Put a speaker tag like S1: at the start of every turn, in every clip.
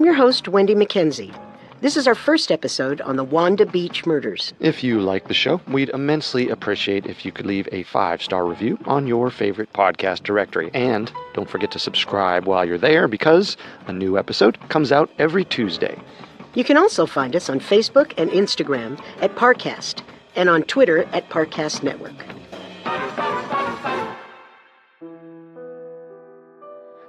S1: I'm your host, Wendy McKenzie. This is our first episode on the Wanda Beach Murders.
S2: If you like the show, we'd immensely appreciate if you could leave a 5-star review on your favorite podcast directory. And don't forget to subscribe while you're there, because a new episode comes out every Tuesday.
S1: You can also find us on Facebook and Instagram at Parcast, and on Twitter at Parcast Network.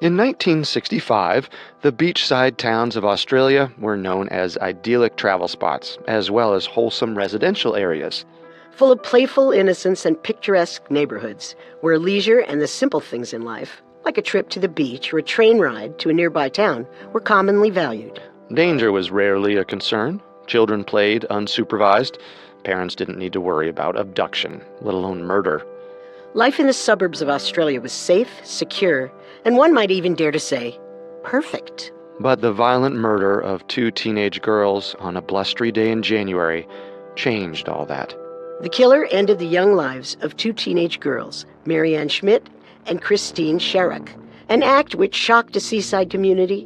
S2: In 1965, the beachside towns of Australia were known as idyllic travel spots, as well as wholesome residential areas.
S1: Full of playful innocence and picturesque neighborhoods, where leisure and the simple things in life, like a trip to the beach or a train ride to a nearby town, were commonly valued.
S2: Danger was rarely a concern. Children played unsupervised. Parents didn't need to worry about abduction, let alone murder.
S1: Life in the suburbs of Australia was safe, secure, and one might even dare to say, perfect.
S2: But the violent murder of 2 teenage girls on a blustery day in January changed all that.
S1: The killer ended the young lives of 2 teenage girls, Marianne Schmidt and Christine Sharrock, an act which shocked a seaside community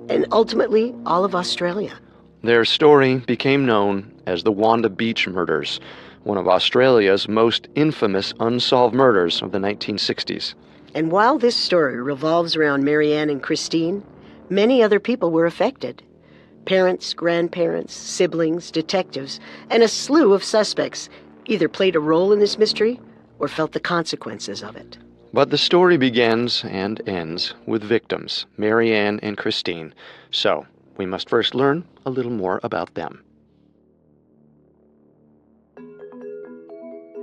S1: and ultimately all of Australia.
S2: Their story became known as the Wanda Beach Murders, one of Australia's most infamous unsolved murders of the 1960s.
S1: And while this story revolves around Marianne and Christine, many other people were affected. Parents, grandparents, siblings, detectives, and a slew of suspects either played a role in this mystery or felt the consequences of it.
S2: But the story begins and ends with victims, Marianne and Christine. So, we must first learn a little more about them.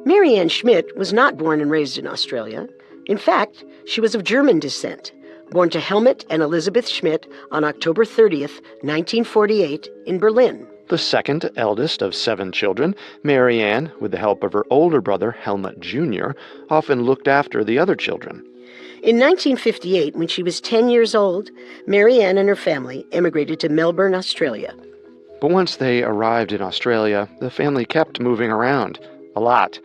S1: Marianne Schmidt was not born and raised in Australia. In fact, she was of German descent, born to Helmut and Elizabeth Schmidt on October 30th, 1948, in Berlin.
S2: The second eldest of 7 children, Marianne, with the help of her older brother, Helmut Jr., often looked after the other children.
S1: In 1958, when she was 10 years old, Marianne and her family emigrated to Melbourne, Australia.
S2: But once they arrived in Australia, the family kept moving around. A lot.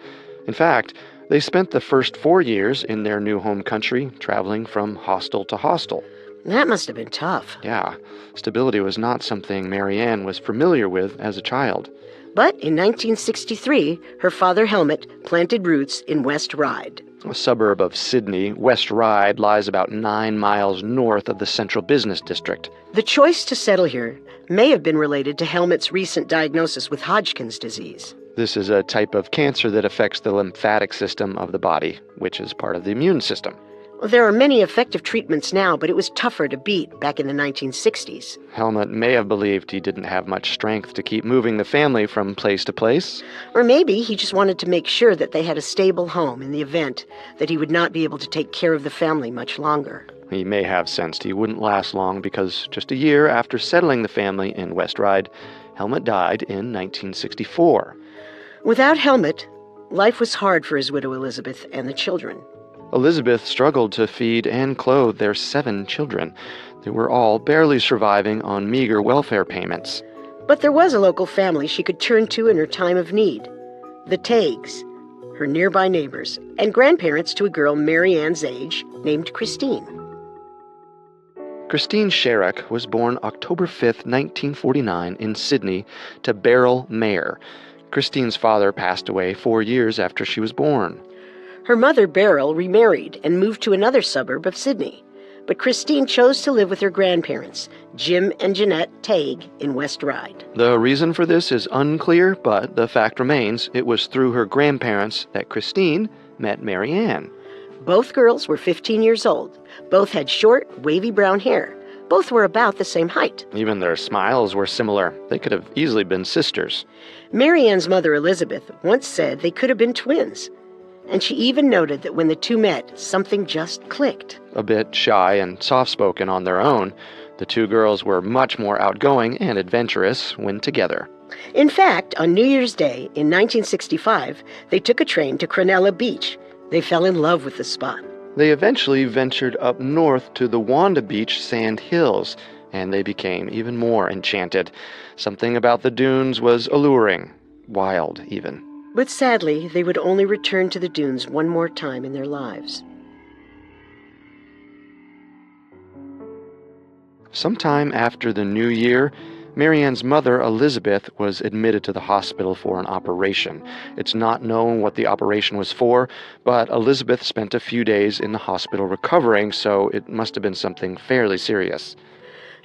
S2: In fact, they spent the first 4 years in their new home country, traveling from hostel to hostel.
S1: That must have been tough.
S2: Yeah, stability was not something Marianne was familiar with as a child.
S1: But in 1963, her father Helmut planted roots in West Ryde.
S2: A suburb of Sydney, West Ryde lies about 9 miles north of the central business district.
S1: The choice to settle here may have been related to Helmut's recent diagnosis with Hodgkin's disease.
S2: This is a type of cancer that affects the lymphatic system of the body, which is part of the immune system.
S1: There are many effective treatments now, but it was tougher to beat back in the 1960s.
S2: Helmut may have believed he didn't have much strength to keep moving the family from place to place.
S1: Or maybe he just wanted to make sure that they had a stable home in the event that he would not be able to take care of the family much longer.
S2: He may have sensed he wouldn't last long because just a year after settling the family in West Ryde, Helmut died in 1964.
S1: Without Helmut, life was hard for his widow Elizabeth and the children.
S2: Elizabeth struggled to feed and clothe their 7 children. They were all barely surviving on meager welfare payments.
S1: But there was a local family she could turn to in her time of need. The Taigs, her nearby neighbors, and grandparents to a girl Marianne's age named Christine.
S2: Christine Sharrock was born October 5th, 1949 in Sydney to Beryl Mayer. Christine's father passed away 4 years after she was born.
S1: Her mother, Beryl, remarried and moved to another suburb of Sydney. But Christine chose to live with her grandparents, Jim and Jeanette Taig, in West Ryde.
S2: The reason for this is unclear, but the fact remains it was through her grandparents that Christine met Marianne.
S1: Both girls were 15 years old. Both had short, wavy brown hair. Both were about the same height.
S2: Even their smiles were similar. They could have easily been sisters.
S1: Marianne's mother, Elizabeth, once said they could have been twins. And she even noted that when the two met, something just clicked.
S2: A bit shy and soft-spoken on their own, the 2 girls were much more outgoing and adventurous when together.
S1: In fact, on New Year's Day in 1965, they took a train to Cronulla Beach. They fell in love with the spot.
S2: They eventually ventured up north to the Wanda Beach sand hills, and they became even more enchanted. Something about the dunes was alluring, wild even.
S1: But sadly, they would only return to the dunes one more time in their lives.
S2: Sometime after the new year, Marianne's mother, Elizabeth, was admitted to the hospital for an operation. It's not known what the operation was for, but Elizabeth spent a few days in the hospital recovering, so it must have been something fairly serious.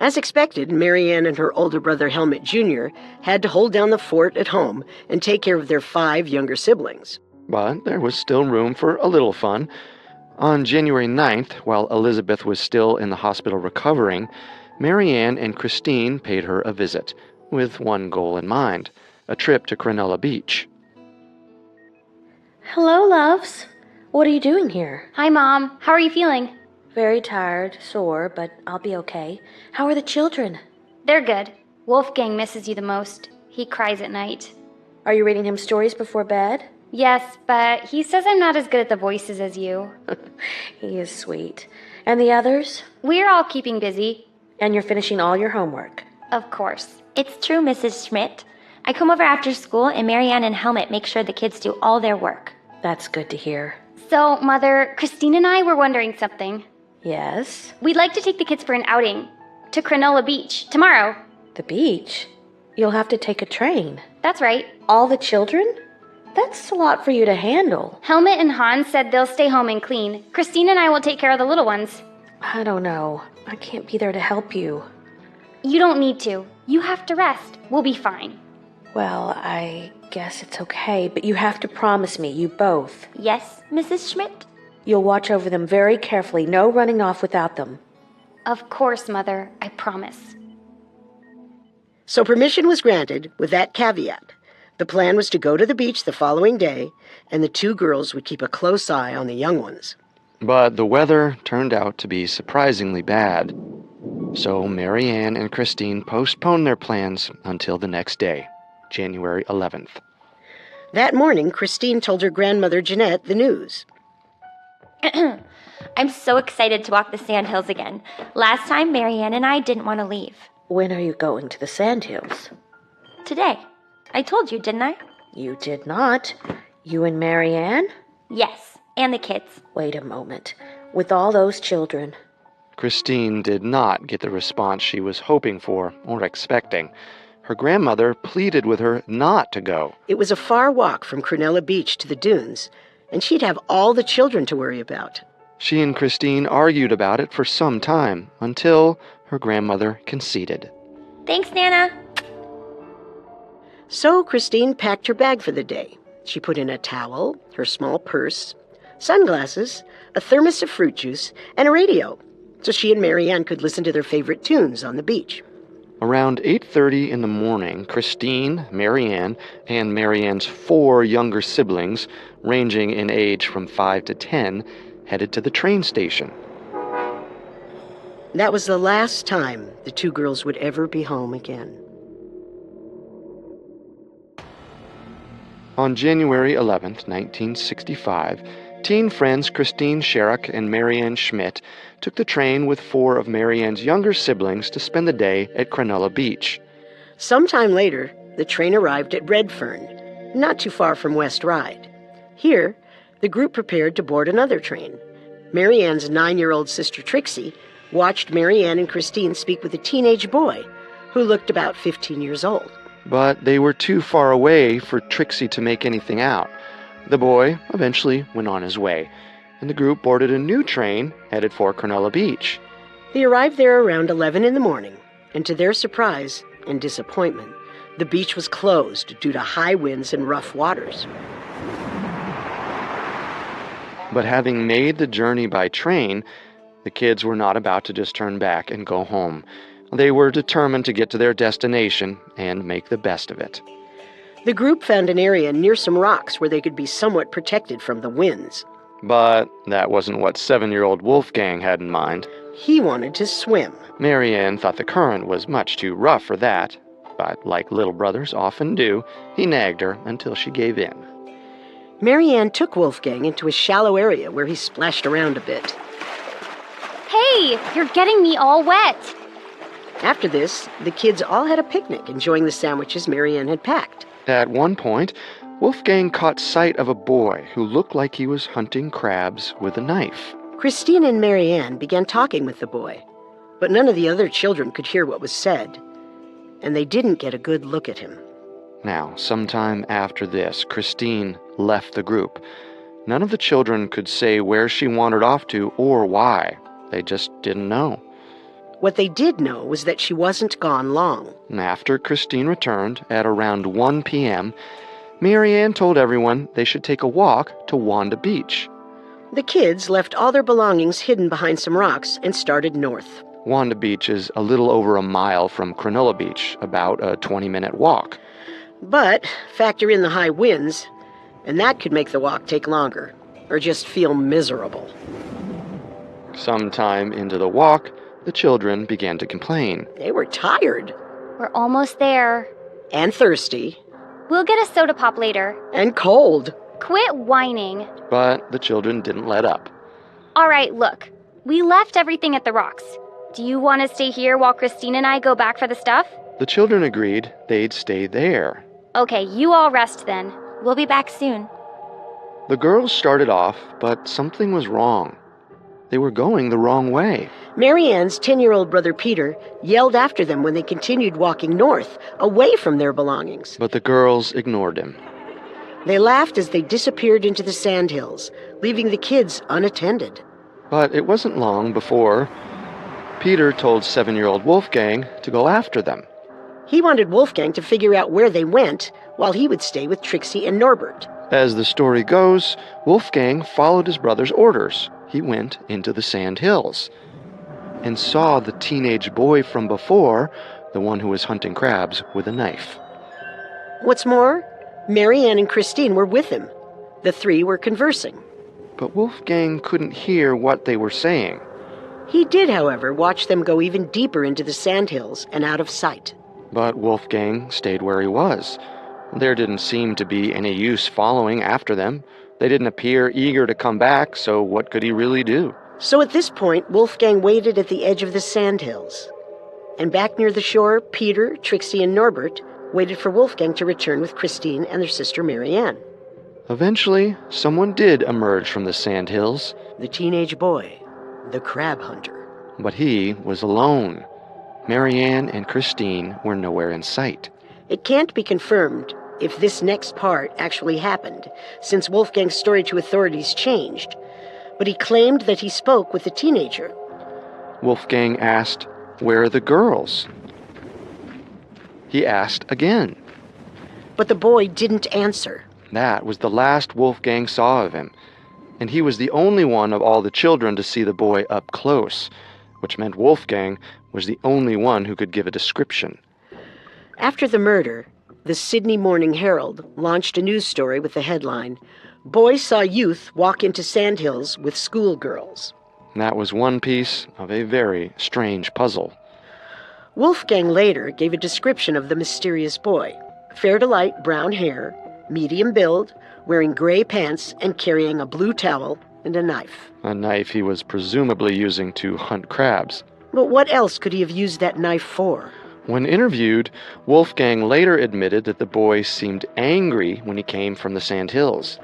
S1: As expected, Marianne and her older brother Helmut Jr. had to hold down the fort at home and take care of their 5 younger siblings.
S2: But there was still room for a little fun. On January 9th, while Elizabeth was still in the hospital recovering, Marianne and Christine paid her a visit, with one goal in mind, a trip to Cronulla Beach.
S3: Hello, loves. What are you doing here?
S4: Hi, Mom. How are you feeling?
S3: Very tired, sore, but I'll be okay. How are the children?
S4: They're good. Wolfgang misses you the most. He cries at night.
S3: Are you reading him stories before bed?
S4: Yes, but he says I'm not as good at the voices as you.
S3: He is sweet. And the others?
S4: We're all keeping busy.
S3: And you're finishing all your homework?
S4: Of course.
S5: It's true, Mrs. Schmidt. I come over after school, and Marianne and Helmut make sure the kids do all their work.
S3: That's good to hear.
S4: So, Mother, Christine and I were wondering something.
S3: Yes?
S4: We'd like to take the kids for an outing to Cronulla Beach tomorrow.
S3: The beach? You'll have to take a train.
S4: That's right.
S3: All the children? That's a lot for you to handle.
S4: Helmut and Hans said they'll stay home and clean. Christine and I will take care of the little ones.
S3: I don't know. I can't be there to help you.
S4: You don't need to. You have to rest. We'll be fine.
S3: Well, I guess it's okay, but you have to promise me, you both.
S5: Yes, Mrs. Schmidt?
S3: You'll watch over them very carefully. No running off without them.
S4: Of course, Mother. I promise.
S1: So permission was granted with that caveat. The plan was to go to the beach the following day, and the 2 girls would keep a close eye on the young ones.
S2: But the weather turned out to be surprisingly bad. So Marianne and Christine postponed their plans until the next day, January 11th.
S1: That morning, Christine told her grandmother Jeanette the news.
S5: I'm so excited to walk the sandhills again. Last time, Marianne and I didn't want to leave.
S3: When are you going to the sandhills?
S5: Today. I told you, didn't I?
S3: You did not. You and Marianne?
S5: Yes, and the kids.
S3: Wait a moment. With all those children.
S2: Christine did not get the response she was hoping for or expecting. Her grandmother pleaded with her not to go.
S1: It was a far walk from Cronulla Beach to the dunes, and she'd have all the children to worry about.
S2: She and Christine argued about it for some time until her grandmother conceded.
S5: Thanks, Nana.
S1: So Christine packed her bag for the day. She put in a towel, her small purse, sunglasses, a thermos of fruit juice, and a radio, so she and Marianne could listen to their favorite tunes on the beach.
S2: Around 8:30 in the morning, Christine, Marianne, and Marianne's 4 younger siblings, ranging in age from 5 to 10, headed to the train station.
S1: That was the last time the 2 girls would ever be home again.
S2: On January 11th, 1965, teen friends Christine Sharrock and Marianne Schmidt took the train with 4 of Marianne's younger siblings to spend the day at Cronulla Beach.
S1: Sometime later, the train arrived at Redfern, not too far from West Ryde. Here, the group prepared to board another train. Marianne's 9-year-old sister Trixie watched Marianne and Christine speak with a teenage boy who looked about 15 years old.
S2: But they were too far away for Trixie to make anything out. The boy eventually went on his way, and the group boarded a new train headed for Cronulla Beach.
S1: They arrived there around 11 in the morning, and to their surprise and disappointment, the beach was closed due to high winds and rough waters.
S2: But having made the journey by train, the kids were not about to just turn back and go home. They were determined to get to their destination and make the best of it.
S1: The group found an area near some rocks where they could be somewhat protected from the winds.
S2: But that wasn't what 7-year-old Wolfgang had in mind.
S1: He wanted to swim.
S2: Marianne thought the current was much too rough for that, but like little brothers often do, he nagged her until she gave in.
S1: Marianne took Wolfgang into a shallow area where he splashed around a bit.
S4: Hey, you're getting me all wet.
S1: After this, the kids all had a picnic, enjoying the sandwiches Marianne had packed.
S2: At one point, Wolfgang caught sight of a boy who looked like he was hunting crabs with a knife.
S1: Christine and Marianne began talking with the boy, but none of the other children could hear what was said, and they didn't get a good look at him.
S2: Now, sometime after this, Christine left the group. None of the children could say where she wandered off to or why. They just didn't know.
S1: What they did know was that she wasn't gone long.
S2: After Christine returned at around 1 p.m., Marianne told everyone they should take a walk to Wanda Beach.
S1: The kids left all their belongings hidden behind some rocks and started north.
S2: Wanda Beach is a little over a mile from Cronulla Beach, about a 20-minute walk.
S1: But factor in the high winds, and that could make the walk take longer, or just feel miserable.
S2: Sometime into the walk, the children began to complain.
S1: They were tired.
S4: We're almost there.
S1: And thirsty.
S4: We'll get a soda pop later.
S1: And cold.
S4: Quit whining.
S2: But the children didn't let up.
S4: All right, look. We left everything at the rocks. Do you want to stay here while Christine and I go back for the stuff?
S2: The children agreed they'd stay there.
S4: Okay, you all rest then.
S5: We'll be back soon.
S2: The girls started off, but something was wrong. They were going the wrong way.
S1: Marianne's 10-year-old brother Peter yelled after them when they continued walking north, away from their belongings.
S2: But the girls ignored him.
S1: They laughed as they disappeared into the sandhills, leaving the kids unattended.
S2: But it wasn't long before Peter told 7-year-old Wolfgang to go after them.
S1: He wanted Wolfgang to figure out where they went, while he would stay with Trixie and Norbert.
S2: As the story goes, Wolfgang followed his brother's orders. He went into the sandhills and saw the teenage boy from before, the one who was hunting crabs, with a knife.
S1: What's more, Marianne and Christine were with him. The three were conversing.
S2: But Wolfgang couldn't hear what they were saying.
S1: He did, however, watch them go even deeper into the sandhills and out of sight.
S2: But Wolfgang stayed where he was. There didn't seem to be any use following after them. They didn't appear eager to come back, so what could he really do?
S1: So at this point, Wolfgang waited at the edge of the sandhills. And back near the shore, Peter, Trixie, and Norbert waited for Wolfgang to return with Christine and their sister Marianne.
S2: Eventually, someone did emerge from the sandhills.
S1: The teenage boy, the crab hunter.
S2: But he was alone. Marianne and Christine were nowhere in sight.
S1: It can't be confirmed if this next part actually happened, since Wolfgang's story to authorities changed. But he claimed that he spoke with the teenager.
S2: Wolfgang asked, "Where are the girls?" He asked again.
S1: But the boy didn't answer.
S2: That was the last Wolfgang saw of him, and he was the only one of all the children to see the boy up close, which meant Wolfgang was the only one who could give a description.
S1: After the murder, the Sydney Morning Herald launched a news story with the headline, "Boys saw youth walk into sandhills with schoolgirls."
S2: That was one piece of a very strange puzzle.
S1: Wolfgang later gave a description of the mysterious boy. Fair to light brown hair, medium build, wearing gray pants and carrying a blue towel and a knife.
S2: A knife he was presumably using to hunt crabs.
S1: But what else could he have used that knife for?
S2: When interviewed, Wolfgang later admitted that the boy seemed angry when he came from the sandhills.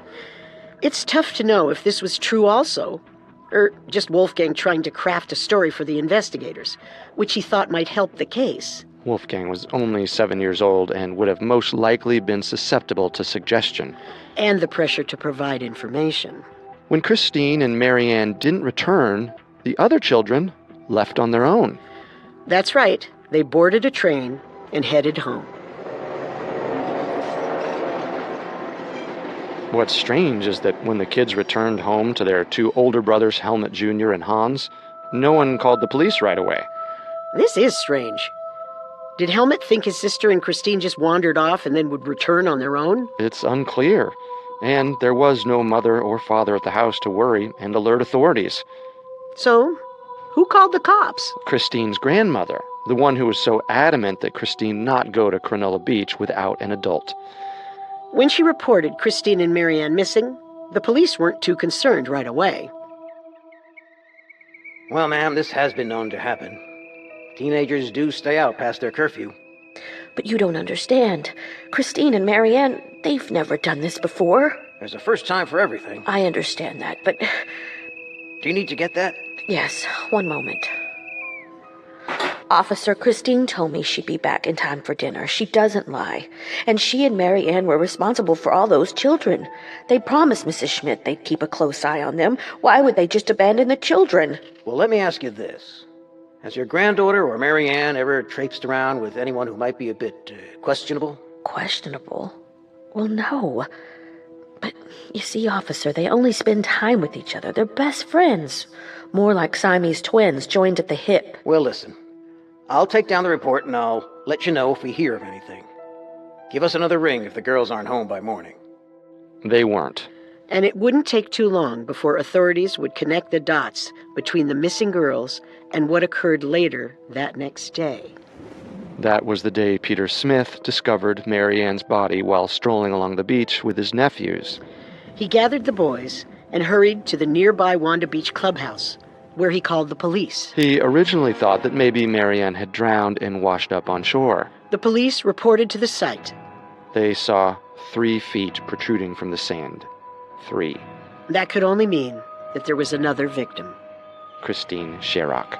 S1: It's tough to know if this was true also, or just Wolfgang trying to craft a story for the investigators, which he thought might help the case.
S2: Wolfgang was only 7 years old and would have most likely been susceptible to suggestion.
S1: And the pressure to provide information.
S2: When Christine and Marianne didn't return, the other children left on their own.
S1: That's right. They boarded a train and headed home.
S2: What's strange is that when the kids returned home to their two older brothers, Helmut Jr. and Hans, no one called the police right away.
S1: This is strange. Did Helmut think his sister and Christine just wandered off and then would return on their own?
S2: It's unclear. And there was no mother or father at the house to worry and alert authorities.
S1: So, who called the cops?
S2: Christine's grandmother, the one who was so adamant that Christine not go to Cronulla Beach without an adult.
S1: When she reported Christine and Marianne missing, the police weren't too concerned right away.
S6: Well, ma'am, this has been known to happen. Teenagers do stay out past their curfew.
S3: But you don't understand. Christine and Marianne, they've never done this before.
S6: There's a first time for everything.
S3: I understand that, but...
S6: Do you need to get that?
S3: Yes, one moment. Officer, Christine told me she'd be back in time for dinner. She doesn't lie. And she and Marianne were responsible for all those children. They promised Mrs. Schmidt they'd keep a close eye on them. Why would they just abandon the children?
S6: Well, let me ask you this. Has your granddaughter or Marianne ever traipsed around with anyone who might be a bit questionable?
S3: Questionable? Well, no. But you see, officer, they only spend time with each other. They're best friends. More like Siamese twins joined at the hip.
S6: Well, listen. I'll take down the report and I'll let you know if we hear of anything. Give us another ring if the girls aren't home by morning.
S2: They weren't.
S1: And it wouldn't take too long before authorities would connect the dots between the missing girls and what occurred later that next day.
S2: That was the day Peter Smith discovered Marianne's body while strolling along the beach with his nephews.
S1: He gathered the boys and hurried to the nearby Wanda Beach clubhouse, where he called the police.
S2: He originally thought that maybe Marianne had drowned and washed up on shore.
S1: The police reported to the site.
S2: They saw 3 feet protruding from the sand. 3.
S1: That could only mean that there was another victim.
S2: Christine Sharrock.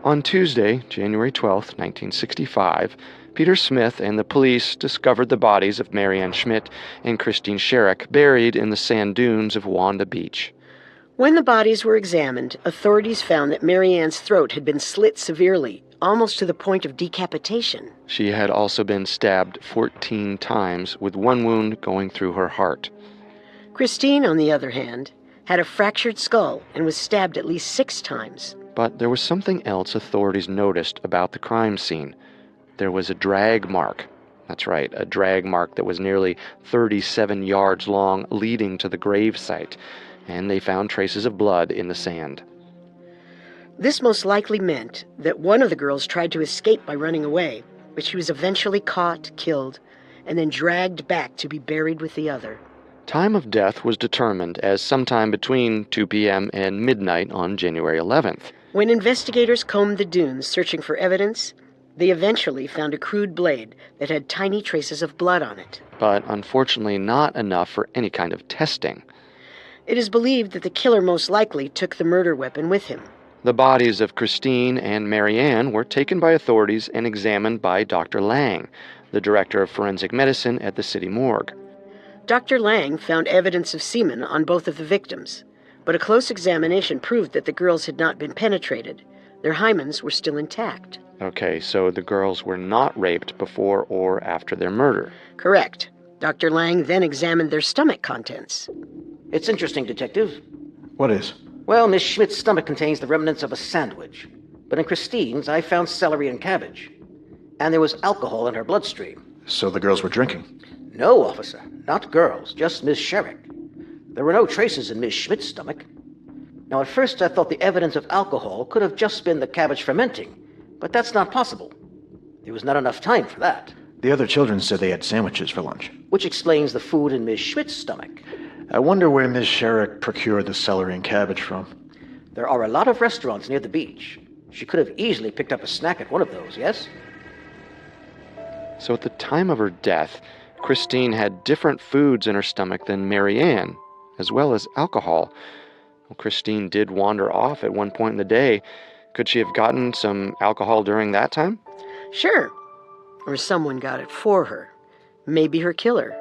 S2: On Tuesday, January 12, 1965, Peter Smith and the police discovered the bodies of Marianne Schmidt and Christine Sharrock buried in the sand dunes of Wanda Beach.
S1: When the bodies were examined, authorities found that Marianne's throat had been slit severely, almost to the point of decapitation.
S2: She had also been stabbed 14 times, with one wound going through her heart.
S1: Christine, on the other hand, had a fractured skull and was stabbed at least 6 times.
S2: But there was something else authorities noticed about the crime scene. There was a drag mark. That's right, a drag mark that was nearly 37 yards long, leading to the grave site, and they found traces of blood in the sand.
S1: This most likely meant that one of the girls tried to escape by running away, but she was eventually caught, killed, and then dragged back to be buried with the other.
S2: Time of death was determined as sometime between 2 p.m. and midnight on January 11th.
S1: When investigators combed the dunes searching for evidence, they eventually found a crude blade that had tiny traces of blood on it.
S2: But unfortunately not enough for any kind of testing.
S1: It is believed that the killer most likely took the murder weapon with him.
S2: The bodies of Christine and Marianne were taken by authorities and examined by Dr. Lang, the director of forensic medicine at the city morgue.
S1: Dr. Lang found evidence of semen on both of the victims, but a close examination proved that the girls had not been penetrated. Their hymens were still intact.
S2: Okay, so the girls were not raped before or after their murder.
S1: Correct. Dr. Lang then examined their stomach contents.
S6: It's interesting, Detective.
S7: What is?
S6: Well, Miss Schmidt's stomach contains the remnants of a sandwich. But in Christine's, I found celery and cabbage. And there was alcohol in her bloodstream.
S7: So the girls were drinking?
S6: No, officer. Not girls, just Miss Sharrock. There were no traces in Miss Schmidt's stomach. Now, at first I thought the evidence of alcohol could have just been the cabbage fermenting, but that's not possible. There was not enough time for that.
S7: The other children said they had sandwiches for lunch.
S6: Which explains the food in Miss Schmidt's stomach.
S7: I wonder where Miss Sharrock procured the celery and cabbage from.
S6: There are a lot of restaurants near the beach. She could have easily picked up a snack at one of those, yes?
S2: So at the time of her death, Christine had different foods in her stomach than Marianne, as well as alcohol. Well, Christine did wander off at one point in the day. Could she have gotten some alcohol during that time?
S1: Sure. Or someone got it for her. Maybe her killer.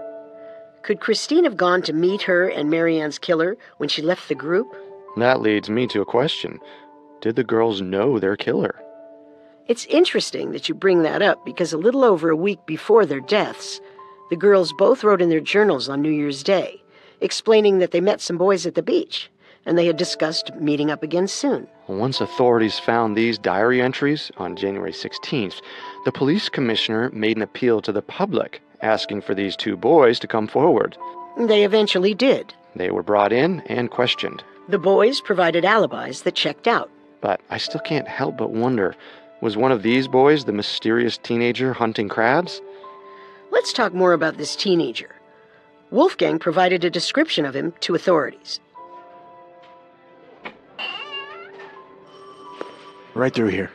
S1: Could Christine have gone to meet her and Marianne's killer when she left the group?
S2: That leads me to a question. Did the girls know their killer?
S1: It's interesting that you bring that up because a little over a week before their deaths, the girls both wrote in their journals on New Year's Day, explaining that they met some boys at the beach, and they had discussed meeting up again soon.
S2: Once authorities found these diary entries on January 16th, the police commissioner made an appeal to the public, asking for these 2 boys to come forward.
S1: They eventually did.
S2: They were brought in and questioned.
S1: The boys provided alibis that checked out.
S2: But I still can't help but wonder, was one of these boys the mysterious teenager hunting crabs?
S1: Let's talk more about this teenager. Wolfgang provided a description of him to authorities.
S7: Right through here.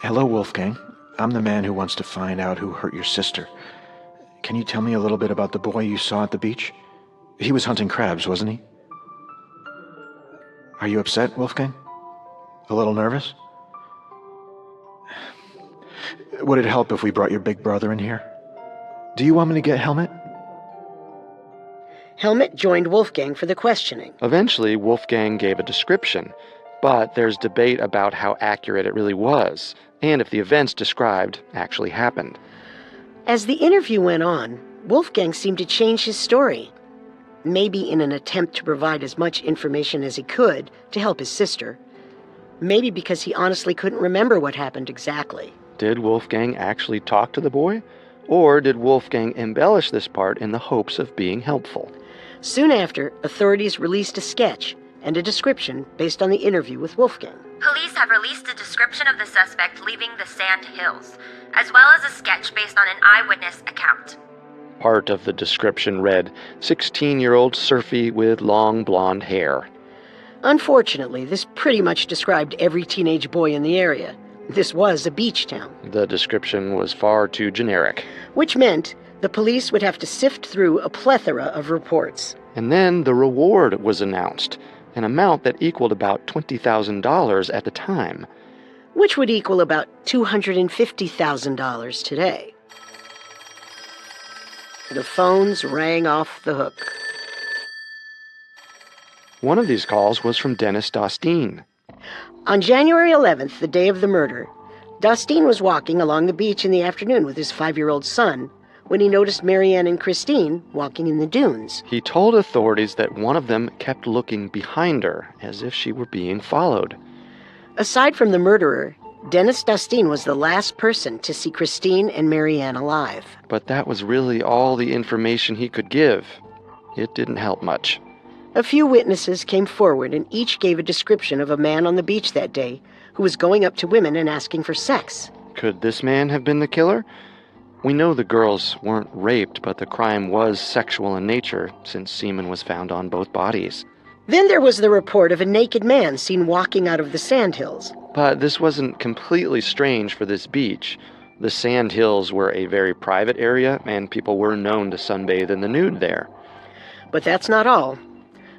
S7: Hello, Wolfgang. I'm the man who wants to find out who hurt your sister. can you tell me a little bit about the boy you saw at the beach? He was hunting crabs, wasn't he? Are you upset, Wolfgang? A little nervous? Would it help if we brought your big brother in here? Do you want me to get Helmut?
S1: Helmut joined Wolfgang for the questioning.
S2: Eventually, Wolfgang gave a description, but there's debate about how accurate it really was, and if the events described actually happened.
S1: As the interview went on, Wolfgang seemed to change his story. Maybe in an attempt to provide as much information as he could to help his sister. Maybe because he honestly couldn't remember what happened exactly.
S2: Did Wolfgang actually talk to the boy? Or did Wolfgang embellish this part in the hopes of being helpful?
S1: Soon after, authorities released a sketch and a description based on the interview with Wolfgang.
S8: Police have released a description of the suspect leaving the Sand Hills, as well as a sketch based on an eyewitness account.
S2: Part of the description read, 16-year-old surfy with long blonde hair.
S1: Unfortunately, this pretty much described every teenage boy in the area. This was a beach town.
S2: The description was far too generic.
S1: Which meant the police would have to sift through a plethora of reports.
S2: And then the reward was announced, an amount that equaled about $20,000 at the time.
S1: Which would equal about $250,000 today. The phones rang off the hook.
S2: One of these calls was from Dennis Dostine.
S1: On January 11th, the day of the murder, Dostine was walking along the beach in the afternoon with his 5-year-old son when he noticed Marianne and Christine walking in the dunes.
S2: He told authorities that one of them kept looking behind her as if she were being followed.
S1: Aside from the murderer, Dennis Dostine was the last person to see Christine and Marianne alive.
S2: But that was really all the information he could give. It didn't help much.
S1: A few witnesses came forward and each gave a description of a man on the beach that day who was going up to women and asking for sex.
S2: Could this man have been the killer? We know the girls weren't raped, but the crime was sexual in nature since semen was found on both bodies.
S1: Then there was the report of a naked man seen walking out of the sandhills.
S2: But this wasn't completely strange for this beach. The sand hills were a very private area, and people were known to sunbathe in the nude there.
S1: But that's not all.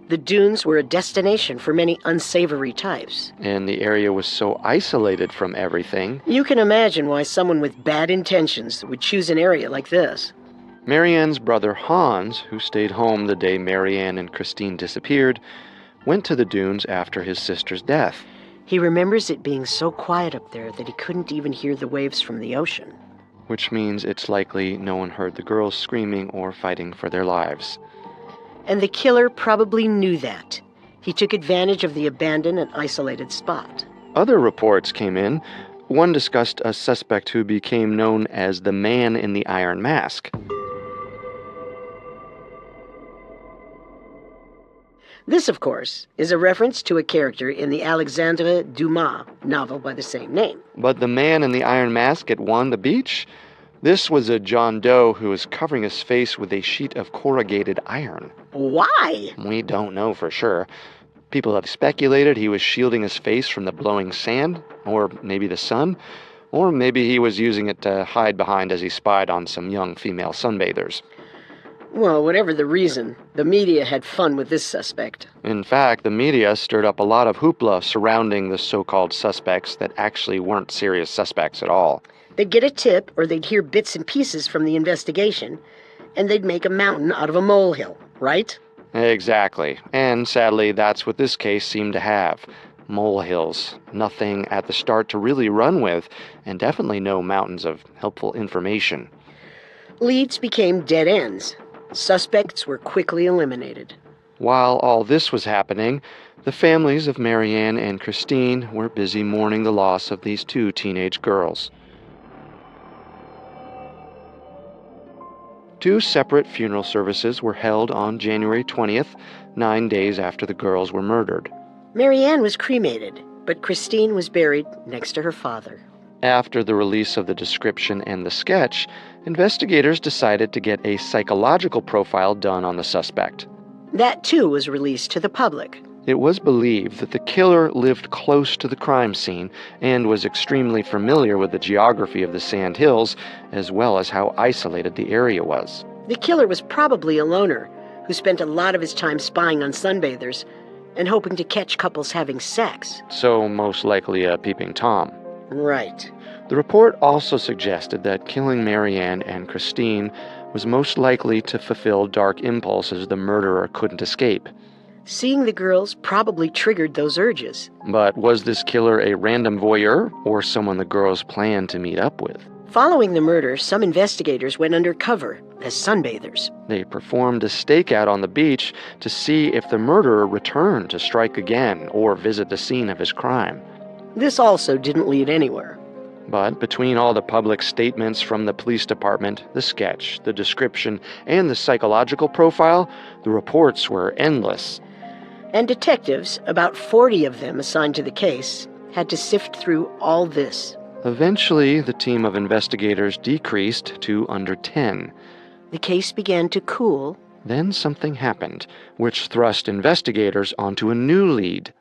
S1: The dunes were a destination for many unsavory types.
S2: And the area was so isolated from everything.
S1: You can imagine why someone with bad intentions would choose an area like this.
S2: Marianne's brother Hans, who stayed home the day Marianne and Christine disappeared, went to the dunes after his sister's death.
S1: He remembers it being so quiet up there that he couldn't even hear the waves from the ocean.
S2: Which means it's likely no one heard the girls screaming or fighting for their lives.
S1: And the killer probably knew that. He took advantage of the abandoned and isolated spot.
S2: Other reports came in. One discussed a suspect who became known as the Man in the Iron Mask.
S1: This, of course, is a reference to a character in the Alexandre Dumas novel by the same name.
S2: But the Man in the Iron Mask at Wanda Beach? This was a John Doe who was covering his face with a sheet of corrugated iron.
S1: Why?
S2: We don't know for sure. People have speculated he was shielding his face from the blowing sand, or maybe the sun, or maybe he was using it to hide behind as he spied on some young female sunbathers.
S1: Well, whatever the reason, the media had fun with this suspect.
S2: In fact, the media stirred up a lot of hoopla surrounding the so-called suspects that actually weren't serious suspects at all.
S1: They'd get a tip, or they'd hear bits and pieces from the investigation, and they'd make a mountain out of a molehill, right?
S2: Exactly. And sadly, that's what this case seemed to have. Molehills. Nothing at the start to really run with, and definitely no mountains of helpful information.
S1: Leads became dead ends. Suspects were quickly eliminated.
S2: While all this was happening, the families of Marianne and Christine were busy mourning the loss of these two teenage girls. 2 separate funeral services were held on January 20th, 9 days after the girls were murdered.
S1: Marianne was cremated, but Christine was buried next to her father.
S2: After the release of the description and the sketch, investigators decided to get a psychological profile done on the suspect.
S1: That, too, was released to the public.
S2: It was believed that the killer lived close to the crime scene and was extremely familiar with the geography of the Sand Hills, as well as how isolated the area was.
S1: The killer was probably a loner who spent a lot of his time spying on sunbathers and hoping to catch couples having sex.
S2: So most likely a peeping Tom.
S1: Right.
S2: The report also suggested that killing Marianne and Christine was most likely to fulfill dark impulses the murderer couldn't escape.
S1: Seeing the girls probably triggered those urges.
S2: But was this killer a random voyeur or someone the girls planned to meet up with?
S1: Following the murder, some investigators went undercover as sunbathers.
S2: They performed a stakeout on the beach to see if the murderer returned to strike again or visit the scene of his crime.
S1: This also didn't lead anywhere.
S2: But between all the public statements from the police department, the sketch, the description, and the psychological profile, the reports were endless.
S1: And detectives, about 40 of them assigned to the case, had to sift through all this.
S2: Eventually, the team of investigators decreased to under 10.
S1: The case began to cool.
S2: Then something happened, which thrust investigators onto a new lead.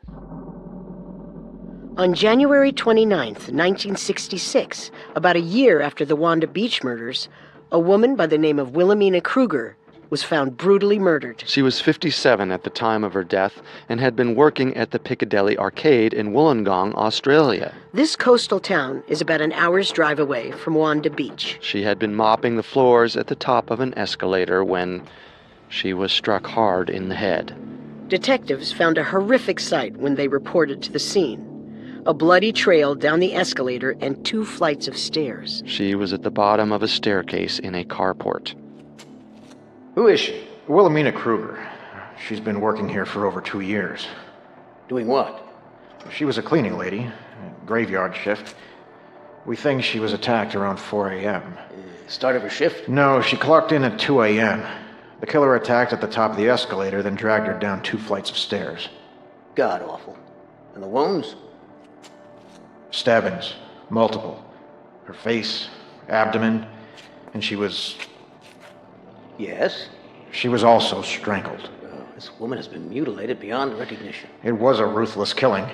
S1: On January 29th, 1966, about a year after the Wanda Beach murders, a woman by the name of Wilhelmina Kruger was found brutally murdered.
S2: She was 57 at the time of her death and had been working at the Piccadilly Arcade in Wollongong, Australia.
S1: This coastal town is about an hour's drive away from Wanda Beach.
S2: She had been mopping the floors at the top of an escalator when she was struck hard in the head.
S1: Detectives found a horrific sight when they reported to the scene. A bloody trail down the escalator and 2 flights of stairs.
S2: She was at the bottom of a staircase in a carport.
S9: Who is she? Wilhelmina Kruger. She's been working here for over 2 years.
S6: Doing what?
S9: She was a cleaning lady, graveyard shift. We think she was attacked around 4 a.m.
S6: Start of her shift?
S9: No, she clocked in at 2 a.m. The killer attacked at the top of the escalator, then dragged her down 2 flights of stairs.
S6: God awful. And the wounds?
S9: Stabbings. Multiple. Her face, abdomen, and she was...
S6: Yes?
S9: She was also strangled.
S6: This woman has been mutilated beyond recognition.
S9: It was a ruthless killing.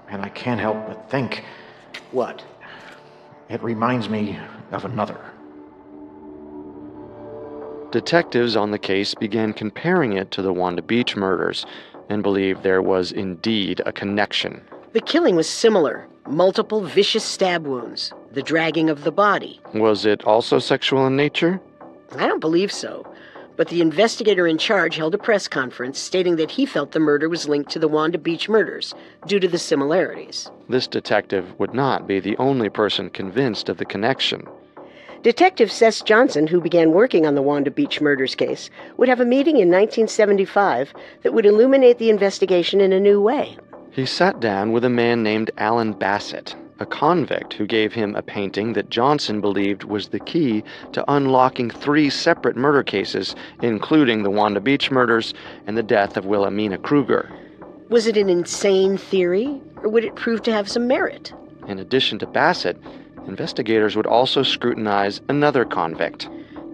S9: And I can't help but think...
S6: What?
S9: It reminds me of another.
S2: Detectives on the case began comparing it to the Wanda Beach murders and believed there was indeed a connection.
S1: The killing was similar. Multiple vicious stab wounds. The dragging of the body.
S2: Was it also sexual in nature?
S1: I don't believe so. But the investigator in charge held a press conference stating that he felt the murder was linked to the Wanda Beach murders due to the similarities.
S2: This detective would not be the only person convinced of the connection.
S1: Detective Seth Johnson, who began working on the Wanda Beach murders case, would have a meeting in 1975 that would illuminate the investigation in a new way.
S2: He sat down with a man named Alan Bassett, a convict who gave him a painting that Johnson believed was the key to unlocking 3 separate murder cases, including the Wanda Beach murders and the death of Wilhelmina Kruger.
S1: Was it an insane theory, or would it prove to have some merit?
S2: In addition to Bassett, investigators would also scrutinize another convict,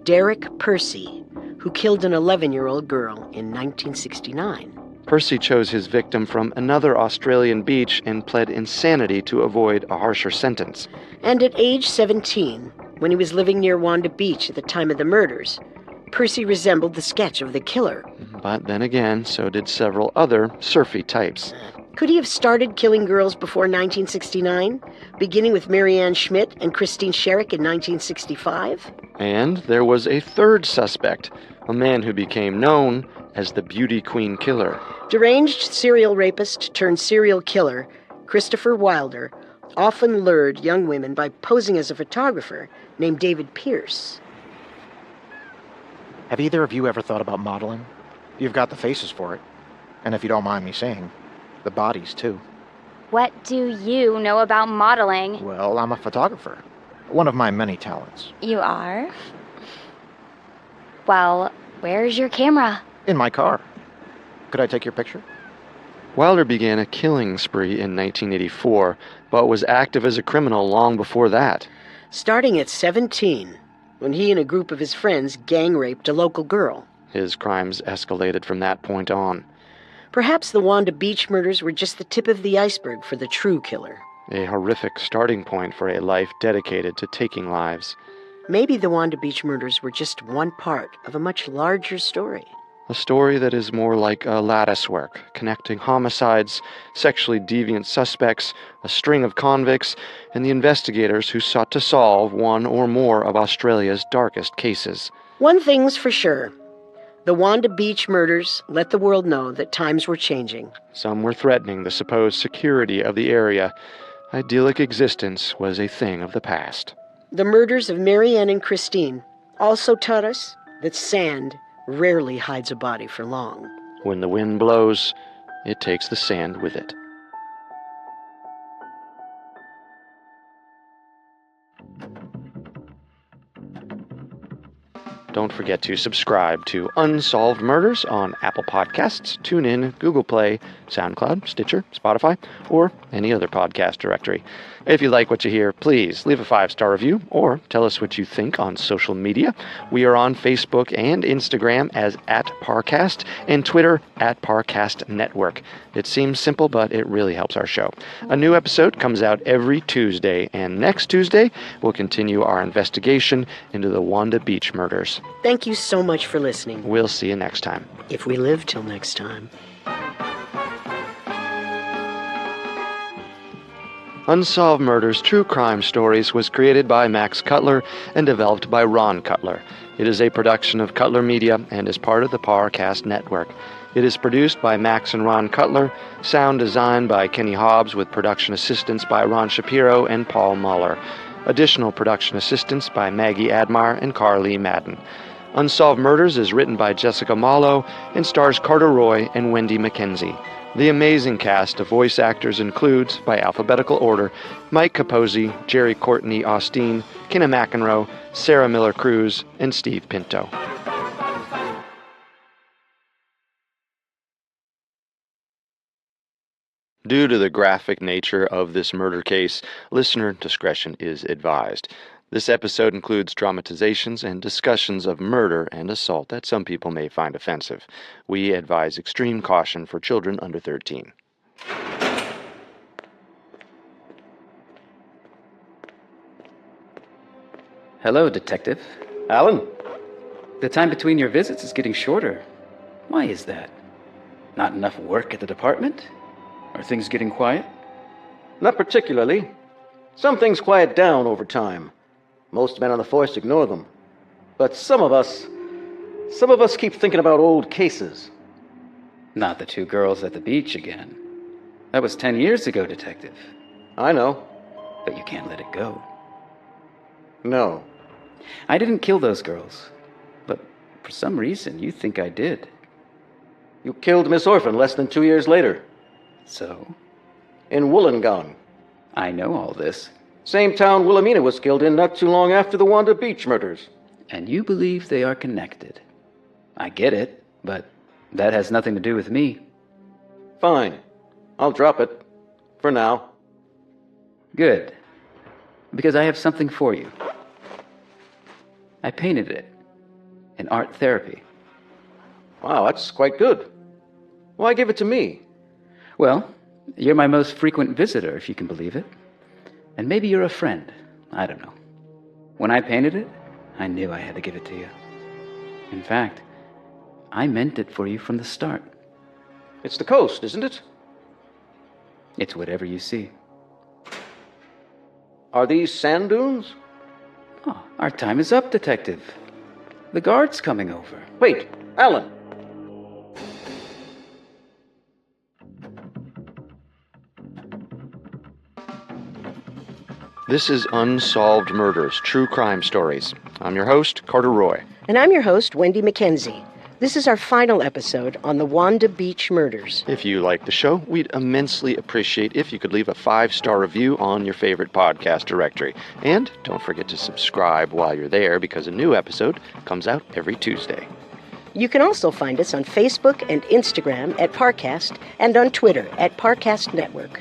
S1: Derek Percy, who killed an 11-year-old girl in 1969.
S2: Percy chose his victim from another Australian beach and pled insanity to avoid a harsher sentence.
S1: And at age 17, when he was living near Wanda Beach at the time of the murders, Percy resembled the sketch of the killer.
S2: But then again, so did several other surfy types.
S1: Could he have started killing girls before 1969, beginning with Marianne Schmidt and Christine Sharrock in 1965?
S2: And there was a third suspect, a man who became known as the Beauty Queen Killer.
S1: Deranged serial rapist turned serial killer, Christopher Wilder, often lured young women by posing as a photographer named David Pierce.
S9: Have either of you ever thought about modeling? You've got the faces for it. And if you don't mind me saying, the bodies too.
S4: What do you know about modeling?
S9: Well, I'm a photographer. One of my many talents.
S5: You are?
S4: Well, where's your camera?
S9: In my car. Could I take your picture?
S2: Wilder began a killing spree in 1984, but was active as a criminal long before that.
S1: Starting at 17, when he and a group of his friends gang raped a local girl.
S2: His crimes escalated from that point on.
S1: Perhaps the Wanda Beach murders were just the tip of the iceberg for the true killer.
S2: A horrific starting point for a life dedicated to taking lives.
S1: Maybe the Wanda Beach murders were just one part of a much larger story.
S2: A story that is more like a latticework, connecting homicides, sexually deviant suspects, a string of convicts, and the investigators who sought to solve one or more of Australia's darkest cases.
S1: One thing's for sure. The Wanda Beach murders let the world know that times were changing.
S2: Some were threatening the supposed security of the area. Idyllic existence was a thing of the past.
S1: The murders of Marianne and Christine also taught us that sand rarely hides a body for long.
S2: When the wind blows, it takes the sand with it. Don't forget to subscribe to Unsolved Murders on Apple Podcasts, TuneIn, Google Play, SoundCloud, Stitcher, Spotify, or any other podcast directory. If you like what you hear, please leave a 5-star review or tell us what you think on social media. We are on Facebook and Instagram as @Parcast and Twitter @Parcast Network. It seems simple, but it really helps our show. A new episode comes out every Tuesday, and next Tuesday we'll continue our investigation into the Wanda Beach murders.
S1: Thank you so much for listening.
S2: We'll see you next time.
S1: If we live till next time.
S2: Unsolved Murders True Crime Stories was created by Max Cutler and developed by Ron Cutler. It is a production of Cutler Media and is part of the Parcast Network. It is produced by Max and Ron Cutler, sound designed by Kenny Hobbs with production assistance by Ron Shapiro and Paul Muller. Additional production assistance by Maggie Admire and Carly Madden. Unsolved Murders is written by Jessica Malo and stars Carter Roy and Wendy McKenzie. The amazing cast of voice actors includes, by alphabetical order, Mike Capozzi, Jerry Courtney Austin, Kenna McEnroe, Sarah Miller Cruz, and Steve Pinto. Due to the graphic nature of this murder case, listener discretion is advised. This episode includes dramatizations and discussions of murder and assault that some people may find offensive. We advise extreme caution for children under 13.
S10: Hello, Detective.
S6: Alan?
S10: The time between your visits is getting shorter. Why is that? Not enough work at the department? Are things getting quiet?
S6: Not particularly. Some things quiet down over time. Most men on the force ignore them. But some of us keep thinking about old cases.
S10: Not the 2 girls at the beach again. That was 10 years ago, Detective.
S6: I know.
S10: But you can't let it go.
S6: No.
S10: I didn't kill those girls. But for some reason, you think I did.
S6: You killed Miss Orphan less than 2 years later.
S10: So?
S6: In Wollongong.
S10: I know all this.
S6: Same town Wilhelmina was killed in not too long after the Wanda Beach murders.
S10: And you believe they are connected. I get it, but that has nothing to do with me.
S6: Fine. I'll drop it. For now.
S10: Good. Because I have something for you. I painted it. In art therapy.
S6: Wow, that's quite good. Why give it to me?
S10: Well, you're my most frequent visitor, if you can believe it. And maybe you're a friend. I don't know. When I painted it, I knew I had to give it to you. In fact, I meant it for you from the start.
S6: It's the coast, isn't it?
S10: It's whatever you see.
S6: Are these sand dunes?
S10: Oh, our time is up, Detective. The guard's coming over.
S6: Wait, Alan.
S2: This is Unsolved Murders, True Crime Stories. I'm your host, Carter Roy.
S1: And I'm your host, Wendy McKenzie. This is our final episode on the Wanda Beach murders.
S2: If you like the show, we'd immensely appreciate if you could leave a 5-star review on your favorite podcast directory. And don't forget to subscribe while you're there, because a new episode comes out every Tuesday.
S1: You can also find us on Facebook and Instagram at Parcast and on Twitter at Parcast Network.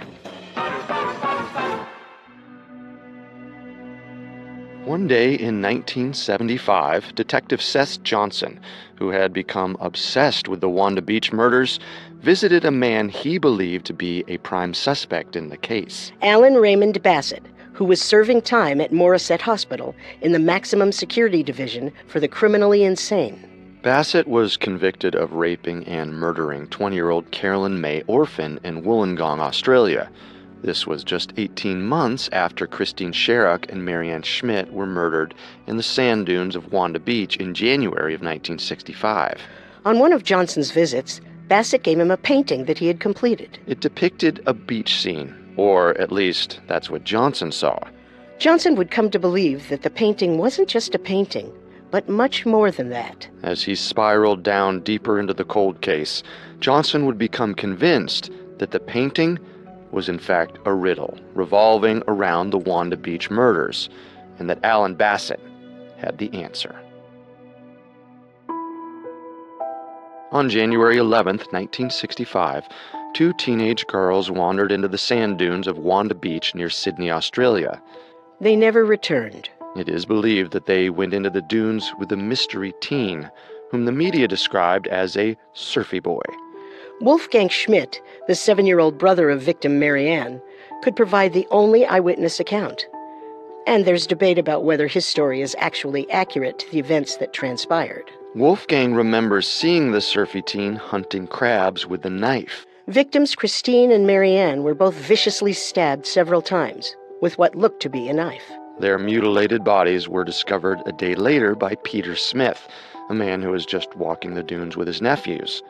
S2: One day in 1975, Detective Seth Johnson, who had become obsessed with the Wanda Beach murders, visited a man he believed to be a prime suspect in the case.
S1: Alan Raymond Bassett, who was serving time at Morisset Hospital in the Maximum Security Division for the criminally insane.
S2: Bassett was convicted of raping and murdering 20-year-old Carolyn May Orphan in Wollongong, Australia. This was just 18 months after Christine Sharrock and Marianne Schmidt were murdered in the sand dunes of Wanda Beach in January of 1965.
S1: On one of Johnson's visits, Bassett gave him a painting that he had completed.
S2: It depicted a beach scene, or at least that's what Johnson saw.
S1: Johnson would come to believe that the painting wasn't just a painting, but much more than that.
S2: As he spiraled down deeper into the cold case, Johnson would become convinced that the painting was in fact a riddle revolving around the Wanda Beach murders, and that Alan Bassett had the answer. On January 11th, 1965, two teenage girls wandered into the sand dunes of Wanda Beach near Sydney, Australia.
S1: They never returned.
S2: It is believed that they went into the dunes with a mystery teen, whom the media described as a surfy boy.
S1: Wolfgang Schmidt, the 7-year-old brother of victim Marianne, could provide the only eyewitness account. And there's debate about whether his story is actually accurate to the events that transpired.
S2: Wolfgang remembers seeing the surfy teen hunting crabs with a knife.
S1: Victims Christine and Marianne were both viciously stabbed several times with what looked to be a knife.
S2: Their mutilated bodies were discovered a day later by Peter Smith, a man who was just walking the dunes with his nephews.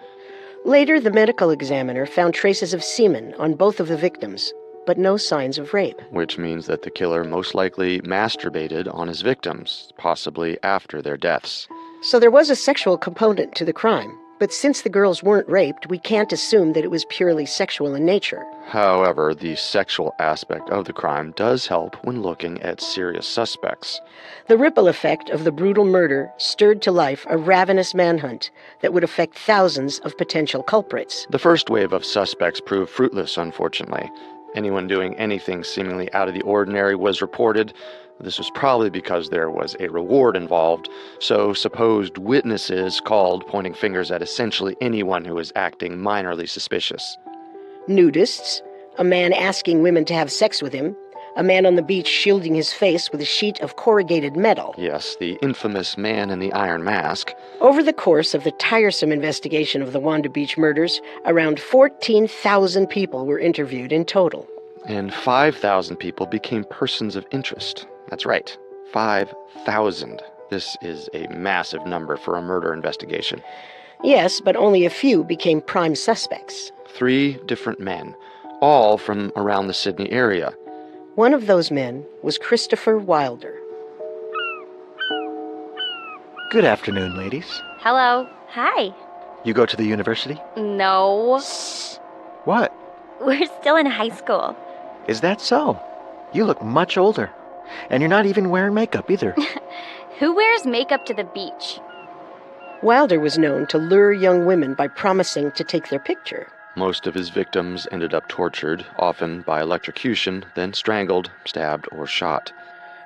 S1: Later, the medical examiner found traces of semen on both of the victims, but no signs of rape.
S2: Which means that the killer most likely masturbated on his victims, possibly after their deaths.
S1: So there was a sexual component to the crime, but since the girls weren't raped, we can't assume that it was purely sexual in nature.
S2: However, the sexual aspect of the crime does help when looking at serious suspects.
S1: The ripple effect of the brutal murder stirred to life a ravenous manhunt that would affect thousands of potential culprits.
S2: The first wave of suspects proved fruitless, unfortunately. Anyone doing anything seemingly out of the ordinary was reported. This was probably because there was a reward involved, so supposed witnesses called, pointing fingers at essentially anyone who was acting minorly suspicious.
S1: Nudists, a man asking women to have sex with him, a man on the beach shielding his face with a sheet of corrugated metal.
S2: Yes, the infamous man in the iron mask.
S1: Over the course of the tiresome investigation of the Wanda Beach murders, around 14,000 people were interviewed in total.
S2: And 5,000 people became persons of interest. That's right, 5,000. This is a massive number for a murder investigation.
S1: Yes, but only a few became prime suspects.
S2: 3 different men, all from around the Sydney area.
S1: One of those men was Christopher Wilder.
S7: Good afternoon, ladies.
S4: Hello.
S5: Hi.
S7: You go to the university?
S4: No.
S7: What?
S5: We're still in high school.
S7: Is that so? You look much older. And you're not even wearing makeup either.
S4: Who wears makeup to the beach?
S1: Wilder was known to lure young women by promising to take their picture.
S2: Most of his victims ended up tortured, often by electrocution, then strangled, stabbed, or shot.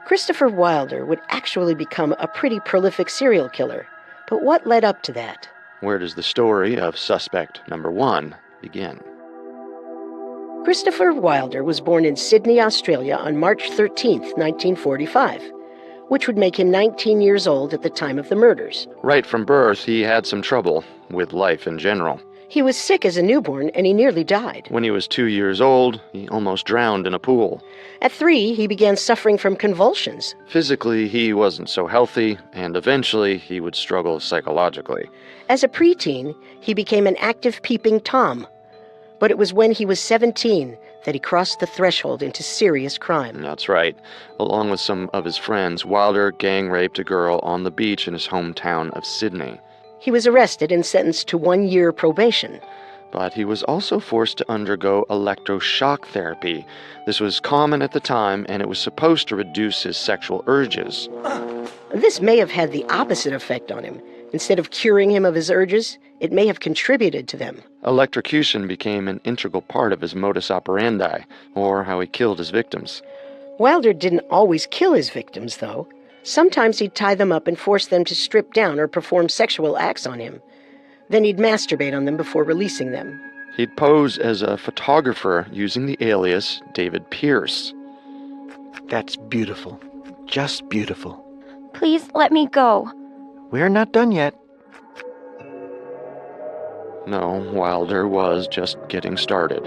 S1: Christopher Wilder would actually become a pretty prolific serial killer. But what led up to that?
S2: Where does the story of suspect number 1 begin?
S1: Christopher Wilder was born in Sydney, Australia on March 13, 1945, which would make him 19 years old at the time of the murders.
S2: Right from birth, he had some trouble with life in general.
S1: He was sick as a newborn, and he nearly died.
S2: When he was 2 years old, he almost drowned in a pool.
S1: At 3, he began suffering from convulsions.
S2: Physically, he wasn't so healthy, and eventually he would struggle psychologically.
S1: As a preteen, he became an active peeping Tom. But it was when he was 17 that he crossed the threshold into serious crime.
S2: That's right. Along with some of his friends, Wilder gang raped a girl on the beach in his hometown of Sydney.
S1: He was arrested and sentenced to 1-year probation.
S2: But he was also forced to undergo electroshock therapy. This was common at the time, and it was supposed to reduce his sexual urges.
S1: This may have had the opposite effect on him. Instead of curing him of his urges, it may have contributed to them.
S2: Electrocution became an integral part of his modus operandi, or how he killed his victims.
S1: Wilder didn't always kill his victims, though. Sometimes he'd tie them up and force them to strip down or perform sexual acts on him. Then he'd masturbate on them before releasing them.
S2: He'd pose as a photographer using the alias David Pierce.
S9: That's beautiful. Just beautiful.
S5: Please let me go.
S9: We're not done yet.
S2: No, Wilder was just getting started.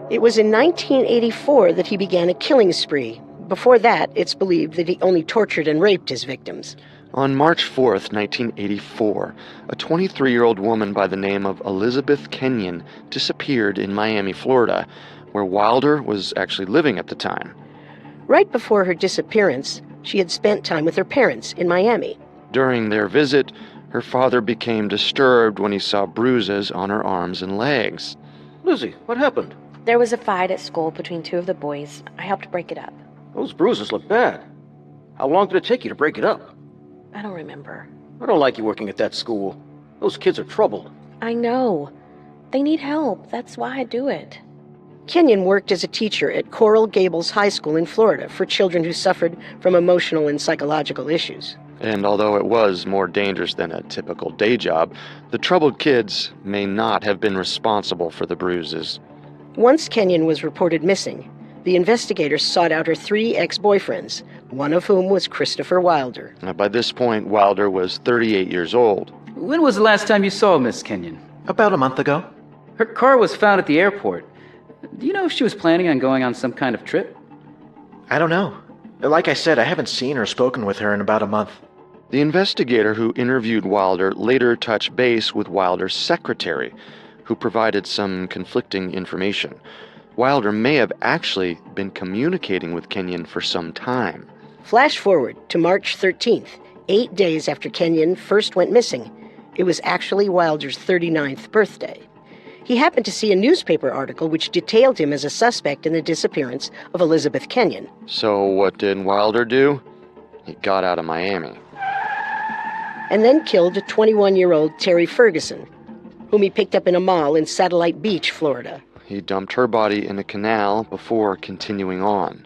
S1: It was in 1984 that he began a killing spree. Before that, it's believed that he only tortured and raped his victims.
S2: On March 4th, 1984, a 23-year-old woman by the name of Elizabeth Kenyon disappeared in Miami, Florida, where Wilder was actually living at the time.
S1: Right before her disappearance, she had spent time with her parents in Miami.
S2: During their visit, her father became disturbed when he saw bruises on her arms and legs.
S6: Lizzie, what happened?
S3: There was a fight at school between two of the boys. I helped break it up.
S6: Those bruises look bad. How long did it take you to break it up?
S3: I don't remember.
S6: I don't like you working at that school. Those kids are troubled.
S3: I know. They need help. That's why I do it.
S1: Kenyon worked as a teacher at Coral Gables High School in Florida for children who suffered from emotional and psychological issues.
S2: And although it was more dangerous than a typical day job, the troubled kids may not have been responsible for the bruises.
S1: Once Kenyon was reported missing, the investigators sought out her 3 ex-boyfriends, one of whom was Christopher Wilder.
S2: Now, by this point, Wilder was 38 years old.
S10: When was the last time you saw Miss Kenyon?
S9: About a month ago.
S10: Her car was found at the airport. Do you know if she was planning on going on some kind of trip?
S9: I don't know. Like I said, I haven't seen or spoken with her in about a month.
S2: The investigator who interviewed Wilder later touched base with Wilder's secretary, who provided some conflicting information. Wilder may have actually been communicating with Kenyon for some time.
S1: Flash forward to March 13th, 8 days after Kenyon first went missing. It was actually Wilder's 39th birthday. He happened to see a newspaper article which detailed him as a suspect in the disappearance of Elizabeth Kenyon.
S2: So what did Wilder do? He got out of Miami.
S1: And then killed a 21-year-old Terry Ferguson, whom he picked up in a mall in Satellite Beach, Florida.
S2: He dumped her body in a canal before continuing on.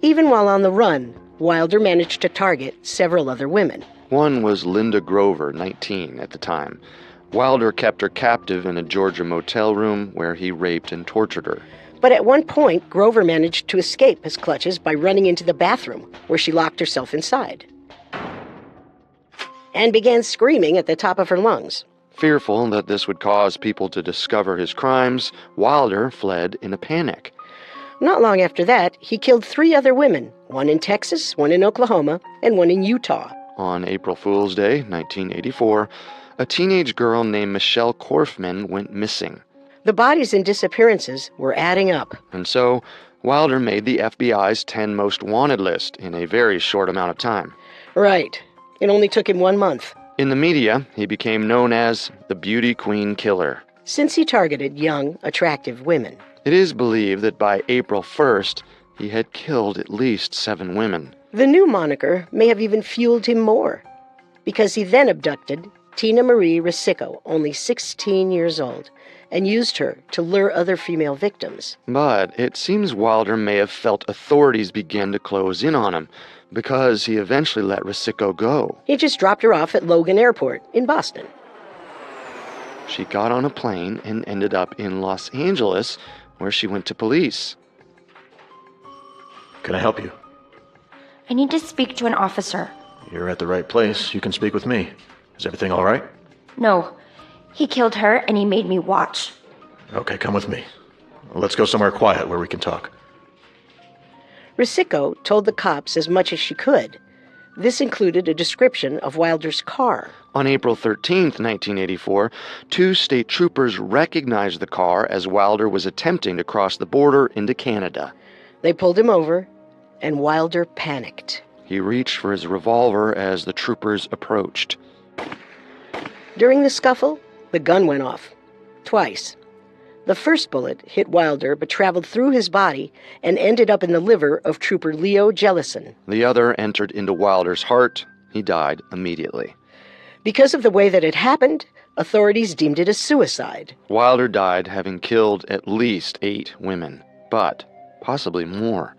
S1: Even while on the run, Wilder managed to target several other women.
S2: One was Linda Grover, 19 at the time. Wilder kept her captive in a Georgia motel room where he raped and tortured her.
S1: But at one point, Grover managed to escape his clutches by running into the bathroom, where she locked herself inside and began screaming at the top of her lungs.
S2: Fearful that this would cause people to discover his crimes, Wilder fled in a panic.
S1: Not long after that, he killed 3 other women, one in Texas, one in Oklahoma, and one in Utah.
S2: On April Fool's Day, 1984, a teenage girl named Michelle Korfman went missing.
S1: The bodies and disappearances were adding up.
S2: And so, Wilder made the FBI's 10 most wanted list in a very short amount of time.
S1: Right. It only took him 1 month.
S2: In the media, he became known as the Beauty Queen Killer.
S1: Since he targeted young, attractive women.
S2: It is believed that by April 1st, he had killed at least 7 women.
S1: The new moniker may have even fueled him more, because he then abducted Tina Marie Ricicco, only 16 years old, and used her to lure other female victims.
S2: But it seems Wilder may have felt authorities begin to close in on him, because he eventually let Ricicco go.
S1: He just dropped her off at Logan Airport in Boston.
S2: She got on a plane and ended up in Los Angeles, where she went to police.
S7: Can I help you?
S5: I need to speak to an officer.
S7: You're at the right place. You can speak with me. Is everything all right?
S5: No. He killed her and he made me watch.
S7: Okay, come with me. Let's go somewhere quiet where we can talk.
S1: Ricicco told the cops as much as she could. This included a description of Wilder's car.
S2: On April 13th, 1984, 2 state troopers recognized the car as Wilder was attempting to cross the border into Canada.
S1: They pulled him over, and Wilder panicked.
S2: He reached for his revolver as the troopers approached.
S1: During the scuffle, the gun went off. Twice. The first bullet hit Wilder but traveled through his body and ended up in the liver of Trooper Leo Jellison.
S2: The other entered into Wilder's heart. He died immediately.
S1: Because of the way that it happened, authorities deemed it a suicide.
S2: Wilder died having killed at least 8 women, but possibly more.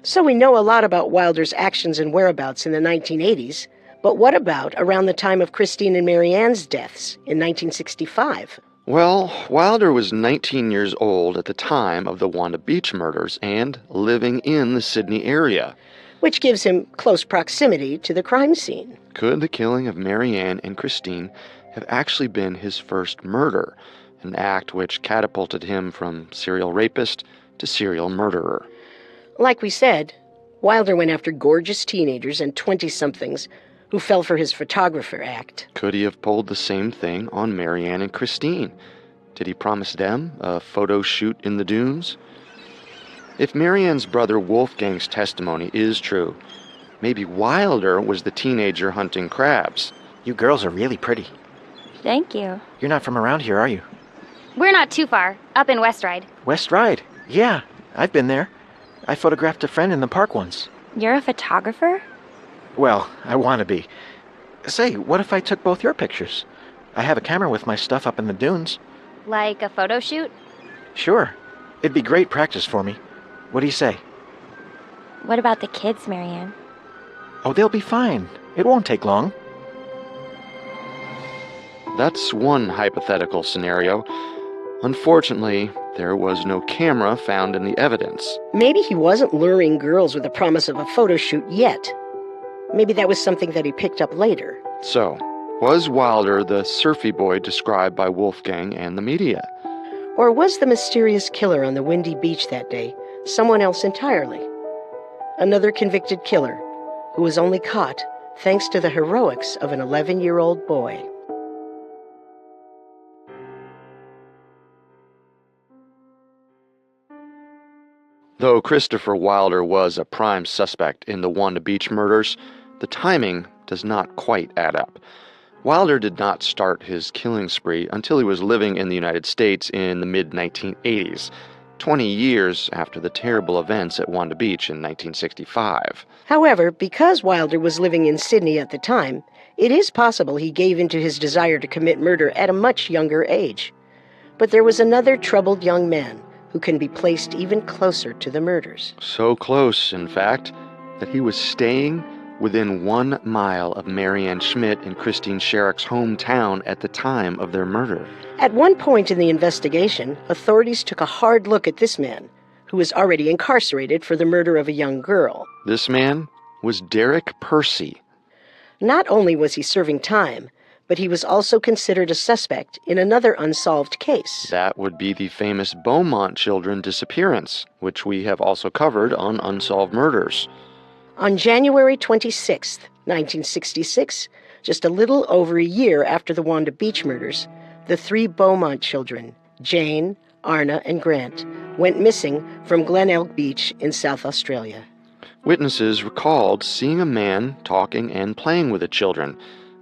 S1: So we know a lot about Wilder's actions and whereabouts in the 1980s, but what about around the time of Christine and Marianne's deaths in 1965?
S2: Well, Wilder was 19 years old at the time of the Wanda Beach murders and living in the Sydney area.
S1: Which gives him close proximity to the crime scene.
S2: Could the killing of Marianne and Christine have actually been his first murder, an act which catapulted him from serial rapist to serial murderer?
S1: Like we said, Wilder went after gorgeous teenagers and 20-somethings who fell for his photographer act.
S2: Could he have pulled the same thing on Marianne and Christine? Did he promise them a photo shoot in the dunes? If Marianne's brother Wolfgang's testimony is true, maybe Wilder was the teenager hunting crabs.
S9: You girls are really pretty.
S5: Thank you.
S9: You're not from around here, are you?
S4: We're not too far, up in West Ride.
S9: West Ride? Yeah, I've been there. I photographed a friend in the park once.
S5: You're a photographer?
S9: Well, I want to be. Say, what if I took both your pictures? I have a camera with my stuff up in the dunes.
S4: Like a photo shoot?
S9: Sure. It'd be great practice for me. What do you say?
S5: What about the kids, Marianne?
S9: Oh, they'll be fine. It won't take long.
S2: That's one hypothetical scenario. Unfortunately, there was no camera found in the evidence.
S1: Maybe he wasn't luring girls with the promise of a photo shoot yet. Maybe that was something that he picked up later.
S2: So, was Wilder the surfy boy described by Wolfgang and the media?
S1: Or was the mysterious killer on the windy beach that day someone else entirely? Another convicted killer who was only caught thanks to the heroics of an 11-year-old boy.
S2: Though Christopher Wilder was a prime suspect in the Wanda Beach murders, the timing does not quite add up. Wilder did not start his killing spree until he was living in the United States in the mid-1980s, 20 years after the terrible events at Wanda Beach in 1965.
S1: However, because Wilder was living in Sydney at the time, it is possible he gave in to his desire to commit murder at a much younger age. But there was another troubled young man who can be placed even closer to the murders.
S2: So close, in fact, that he was staying within 1 mile of Marianne Schmidt and Christine Sharrock's hometown at the time of their murder.
S1: At one point in the investigation, authorities took a hard look at this man, who was already incarcerated for the murder of a young girl.
S2: This man was Derek Percy.
S1: Not only was he serving time, but he was also considered a suspect in another unsolved case.
S2: That would be the famous Beaumont children disappearance, which we have also covered on Unsolved Murders.
S1: On January 26, 1966, just a little over a year after the Wanda Beach murders, the 3 Beaumont children, Jane, Arna, and Grant, went missing from Glenelg Beach in South Australia.
S2: Witnesses recalled seeing a man talking and playing with the children.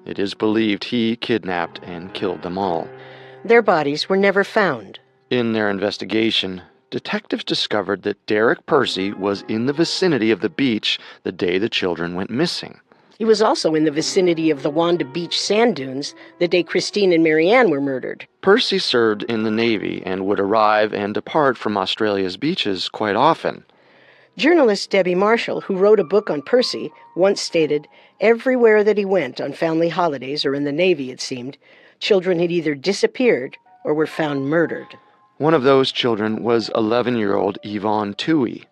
S2: It is believed he kidnapped and killed them all.
S1: Their bodies were never found.
S2: In their investigation, detectives discovered that Derek Percy was in the vicinity of the beach the day the children went missing.
S1: He was also in the vicinity of the Wanda Beach sand dunes the day Christine and Marianne were murdered.
S2: Percy served in the Navy and would arrive and depart from Australia's beaches quite often.
S1: Journalist Debbie Marshall, who wrote a book on Percy, once stated, everywhere that he went on family holidays, or in the Navy it seemed, children had either disappeared or were found murdered.
S2: One of those children was 11-year-old Yvonne Toohey.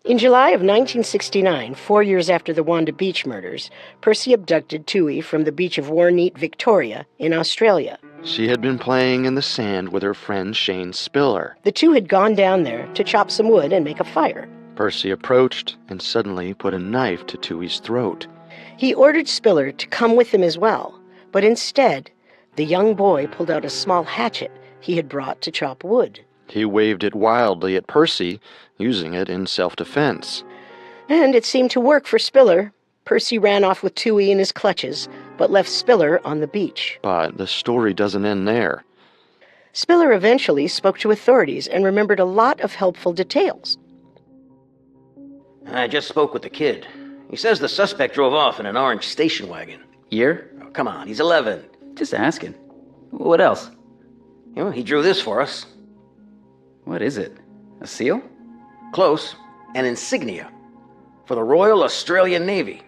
S1: In July of 1969, 4 years after the Wanda Beach murders, Percy abducted Toohey from the beach of Warneet, Victoria, in Australia.
S2: She had been playing in the sand with her friend Shane Spiller.
S1: The two had gone down there to chop some wood and make a fire.
S2: Percy approached and suddenly put a knife to Toohey's throat.
S1: He ordered Spiller to come with him as well, but instead, the young boy pulled out a small hatchet he had brought to chop wood.
S2: He waved it wildly at Percy, using it in self-defense.
S1: And it seemed to work for Spiller. Percy ran off with Toohey in his clutches, but left Spiller on the beach.
S2: But the story doesn't end there.
S1: Spiller eventually spoke to authorities and remembered a lot of helpful details.
S6: I just spoke with the kid. He says the suspect drove off in an orange station wagon.
S10: Year?
S6: Oh, come on, he's 11.
S10: Just asking. What else?
S6: You know, he drew this for us.
S10: What is it? A seal?
S6: Close. An insignia. For the Royal Australian Navy.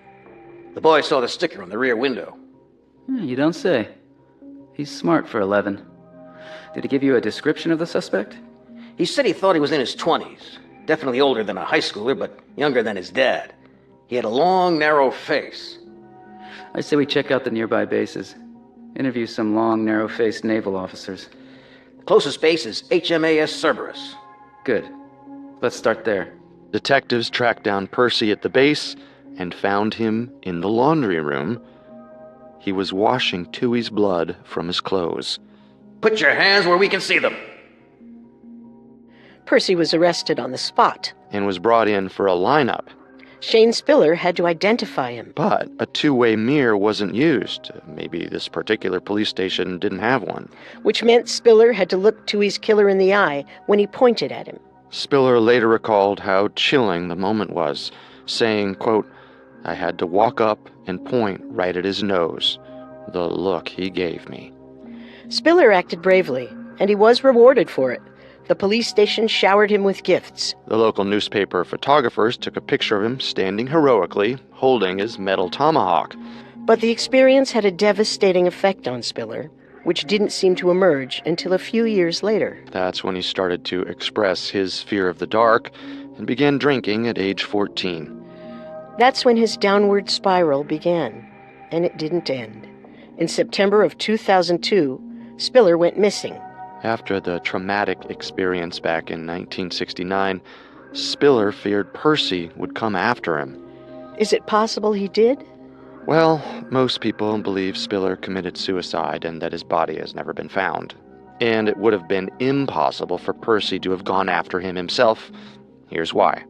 S6: The boy saw the sticker on the rear window.
S10: You don't say. He's smart for 11. Did he give you a description of the suspect?
S6: He said he thought he was in his 20s. Definitely older than a high schooler, but younger than his dad. He had a long, narrow face.
S10: I say we check out the nearby bases. Interview some long, narrow-faced naval officers.
S6: The closest base is HMAS Cerberus.
S10: Good. Let's start there.
S2: Detectives tracked down Percy at the base and found him in the laundry room. He was washing Tui's blood from his clothes.
S6: Put your hands where we can see them.
S1: Percy was arrested on the spot.
S2: And was brought in for a lineup.
S1: Shane Spiller had to identify him.
S2: But a two-way mirror wasn't used. Maybe this particular police station didn't have one.
S1: Which meant Spiller had to look Tui's killer in the eye when he pointed at him.
S2: Spiller later recalled how chilling the moment was, saying, quote, "I had to walk up and point right at his nose. The look he gave me."
S1: Spiller acted bravely, and he was rewarded for it. The police station showered him with gifts.
S2: The local newspaper photographers took a picture of him standing heroically, holding his metal tomahawk.
S1: But the experience had a devastating effect on Spiller, which didn't seem to emerge until a few years later.
S2: That's when he started to express his fear of the dark and began drinking at age 14.
S1: That's when his downward spiral began, and it didn't end. In September of 2002, Spiller went missing.
S2: After the traumatic experience back in 1969, Spiller feared Percy would come after him.
S1: Is it possible he did?
S2: Well, most people believe Spiller committed suicide and that his body has never been found. And it would have been impossible for Percy to have gone after him himself. Here's why.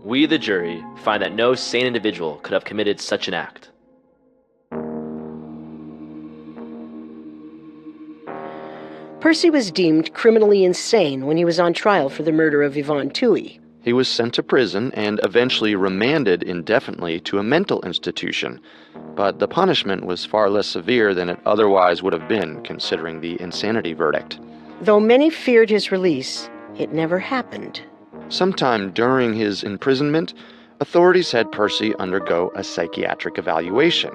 S11: We, the jury, find that no sane individual could have committed such an act.
S1: Percy was deemed criminally insane when he was on trial for the murder of Yvonne Tui.
S2: He was sent to prison and eventually remanded indefinitely to a mental institution. But the punishment was far less severe than it otherwise would have been, considering the insanity verdict.
S1: Though many feared his release, it never happened.
S2: Sometime during his imprisonment, authorities had Percy undergo a psychiatric evaluation.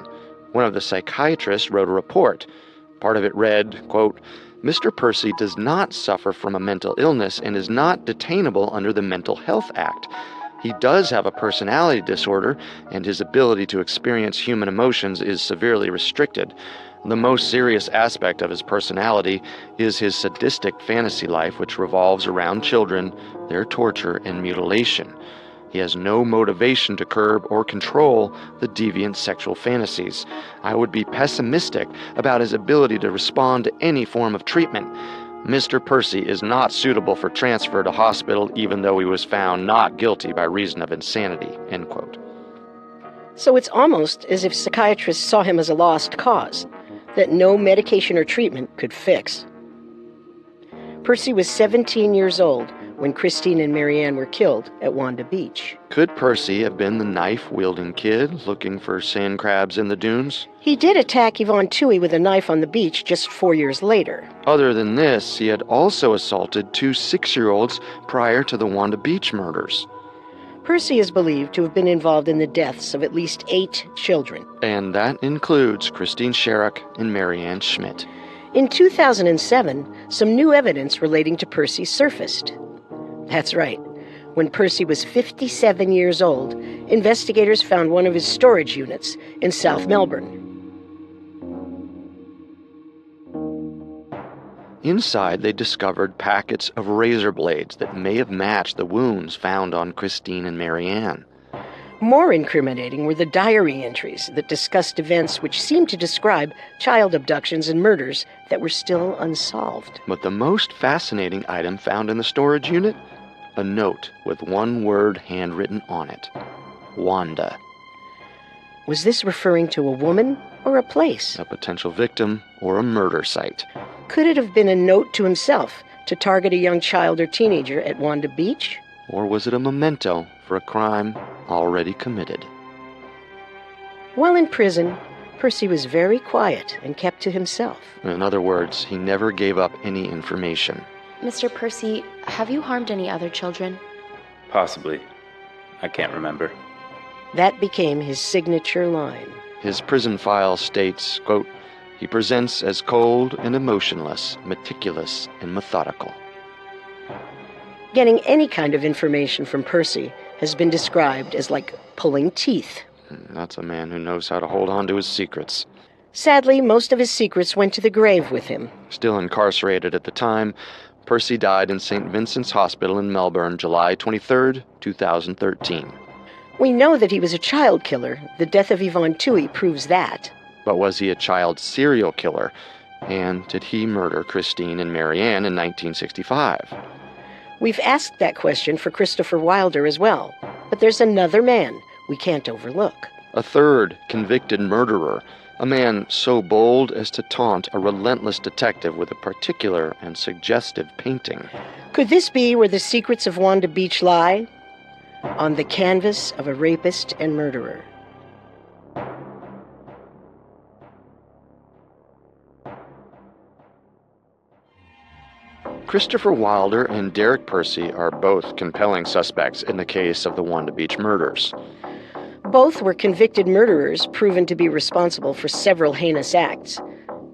S2: One of the psychiatrists wrote a report. Part of it read, quote, "Mr. Percy does not suffer from a mental illness and is not detainable under the Mental Health Act. He does have a personality disorder, and his ability to experience human emotions is severely restricted. The most serious aspect of his personality is his sadistic fantasy life, which revolves around children, their torture, and mutilation. He has no motivation to curb or control the deviant sexual fantasies. I would be pessimistic about his ability to respond to any form of treatment. Mr. Percy is not suitable for transfer to hospital even though he was found not guilty by reason of insanity." End quote.
S1: So it's almost as if psychiatrists saw him as a lost cause that no medication or treatment could fix. Percy was 17 years old when Christine and Marianne were killed at Wanda Beach.
S2: Could Percy have been the knife-wielding kid looking for sand crabs in the dunes?
S1: He did attack Yvonne Tui with a knife on the beach just 4 years later.
S2: Other than this, he had also assaulted 2 6-year-olds prior to the Wanda Beach murders.
S1: Percy is believed to have been involved in the deaths of at least 8 children.
S2: And that includes Christine Sharrock and Marianne Schmidt.
S1: In 2007, some new evidence relating to Percy surfaced. That's right. When Percy was 57 years old, investigators found one of his storage units in South Melbourne.
S2: Inside, they discovered packets of razor blades that may have matched the wounds found on Christine and Marianne.
S1: More incriminating were the diary entries that discussed events which seemed to describe child abductions and murders that were still unsolved.
S2: But the most fascinating item found in the storage unit? A note with one word handwritten on it. Wanda.
S1: Was this referring to a woman or a place?
S2: A potential victim or a murder site.
S1: Could it have been a note to himself to target a young child or teenager at Wanda Beach?
S2: Or was it a memento for a crime already committed?
S1: While in prison, Percy was very quiet and kept to himself.
S2: In other words, he never gave up any information.
S12: Mr. Percy, have you harmed any other children?
S13: Possibly. I can't remember.
S1: That became his signature line.
S2: His prison file states, quote, "He presents as cold and emotionless, meticulous and methodical."
S1: Getting any kind of information from Percy has been described as like pulling teeth.
S2: That's a man who knows how to hold on to his secrets.
S1: Sadly, most of his secrets went to the grave with him.
S2: Still incarcerated at the time, Percy died in St. Vincent's Hospital in Melbourne, July 23, 2013.
S1: We know that he was a child killer. The death of Yvonne Toohey proves that.
S2: But was he a child serial killer? And did he murder Christine and Marianne in 1965?
S1: We've asked that question for Christopher Wilder as well. But there's another man we can't overlook.
S2: A third convicted murderer, a man so bold as to taunt a relentless detective with a particular and suggestive painting.
S1: Could this be where the secrets of Wanda Beach lie? On the canvas of a rapist and murderer.
S2: Christopher Wilder and Derek Percy are both compelling suspects in the case of the Wanda Beach murders.
S1: Both were convicted murderers proven to be responsible for several heinous acts.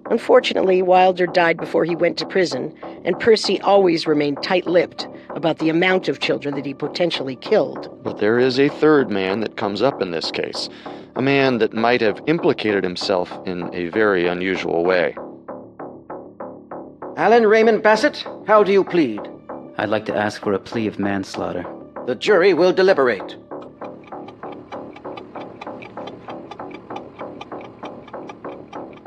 S1: Unfortunately, Wilder died before he went to prison, and Percy always remained tight-lipped about the amount of children that he potentially killed.
S2: But there is a third man that comes up in this case, a man that might have implicated himself in a very unusual way.
S6: Alan Raymond Bassett, how do you plead?
S10: I'd like to ask for a plea of manslaughter.
S6: The jury will deliberate.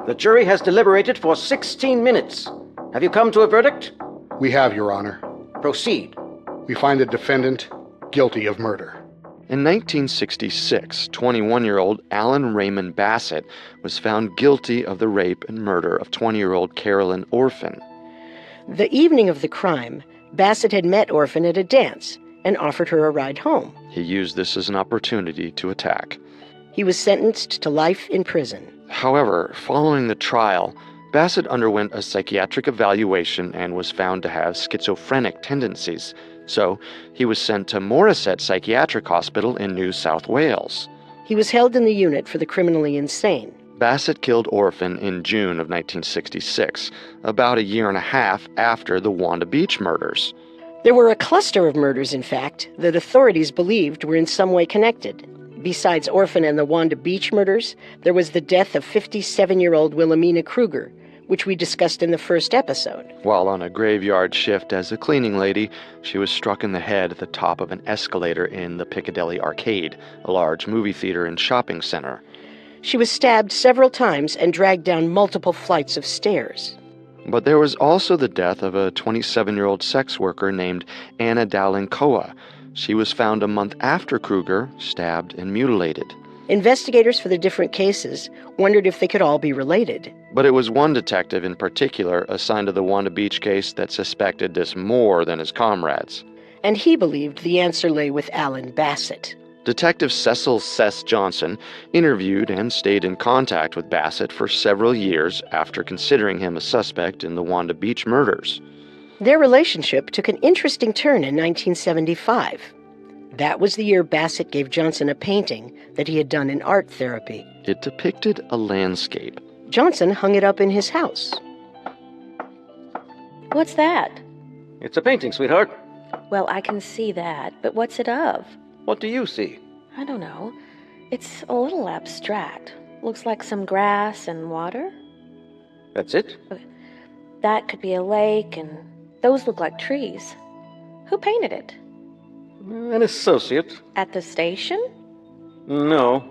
S6: The jury has deliberated for 16 minutes. Have you come to a verdict?
S12: We have, Your Honor.
S6: Proceed.
S12: We find the defendant guilty of murder.
S2: In 1966, 21-year-old Alan Raymond Bassett was found guilty of the rape and murder of 20-year-old Carolyn Orphan.
S1: The evening of the crime, Bassett had met Orphan at a dance and offered her a ride home.
S2: He used this as an opportunity to attack.
S1: He was sentenced to life in prison.
S2: However, following the trial, Bassett underwent a psychiatric evaluation and was found to have schizophrenic tendencies, so he was sent to Morisset Psychiatric Hospital in New South Wales.
S1: He was held in the unit for the criminally insane.
S2: Bassett killed Orphan in June of 1966, about a year and a half after the Wanda Beach murders.
S1: There were a cluster of murders, in fact, that authorities believed were in some way connected. Besides Orphan and the Wanda Beach murders, there was the death of 57-year-old Wilhelmina Kruger, which we discussed in the first episode.
S2: While on a graveyard shift as a cleaning lady, she was struck in the head at the top of an escalator in the Piccadilly Arcade, a large movie theater and shopping center.
S1: She was stabbed several times and dragged down multiple flights of stairs.
S2: But there was also the death of a 27-year-old sex worker named Anna Dowling-Koa. She was found a month after Kruger, stabbed and mutilated.
S1: Investigators for the different cases wondered if they could all be related.
S2: But it was one detective in particular assigned to the Wanda Beach case that suspected this more than his comrades.
S1: And he believed the answer lay with Alan Bassett.
S2: Detective Cecil Sess Johnson interviewed and stayed in contact with Bassett for several years after considering him a suspect in the Wanda Beach murders.
S1: Their relationship took an interesting turn in 1975. That was the year Bassett gave Johnson a painting that he had done in art therapy.
S2: It depicted a landscape.
S1: Johnson hung it up in his house.
S3: What's that?
S6: It's a painting, sweetheart.
S3: Well, I can see that, but what's it of?
S6: What do you see?
S3: I don't know. It's a little abstract. Looks like some grass and water.
S6: That's it?
S3: That could be a lake, and those look like trees. Who painted it?
S6: An associate.
S3: At the station?
S6: No.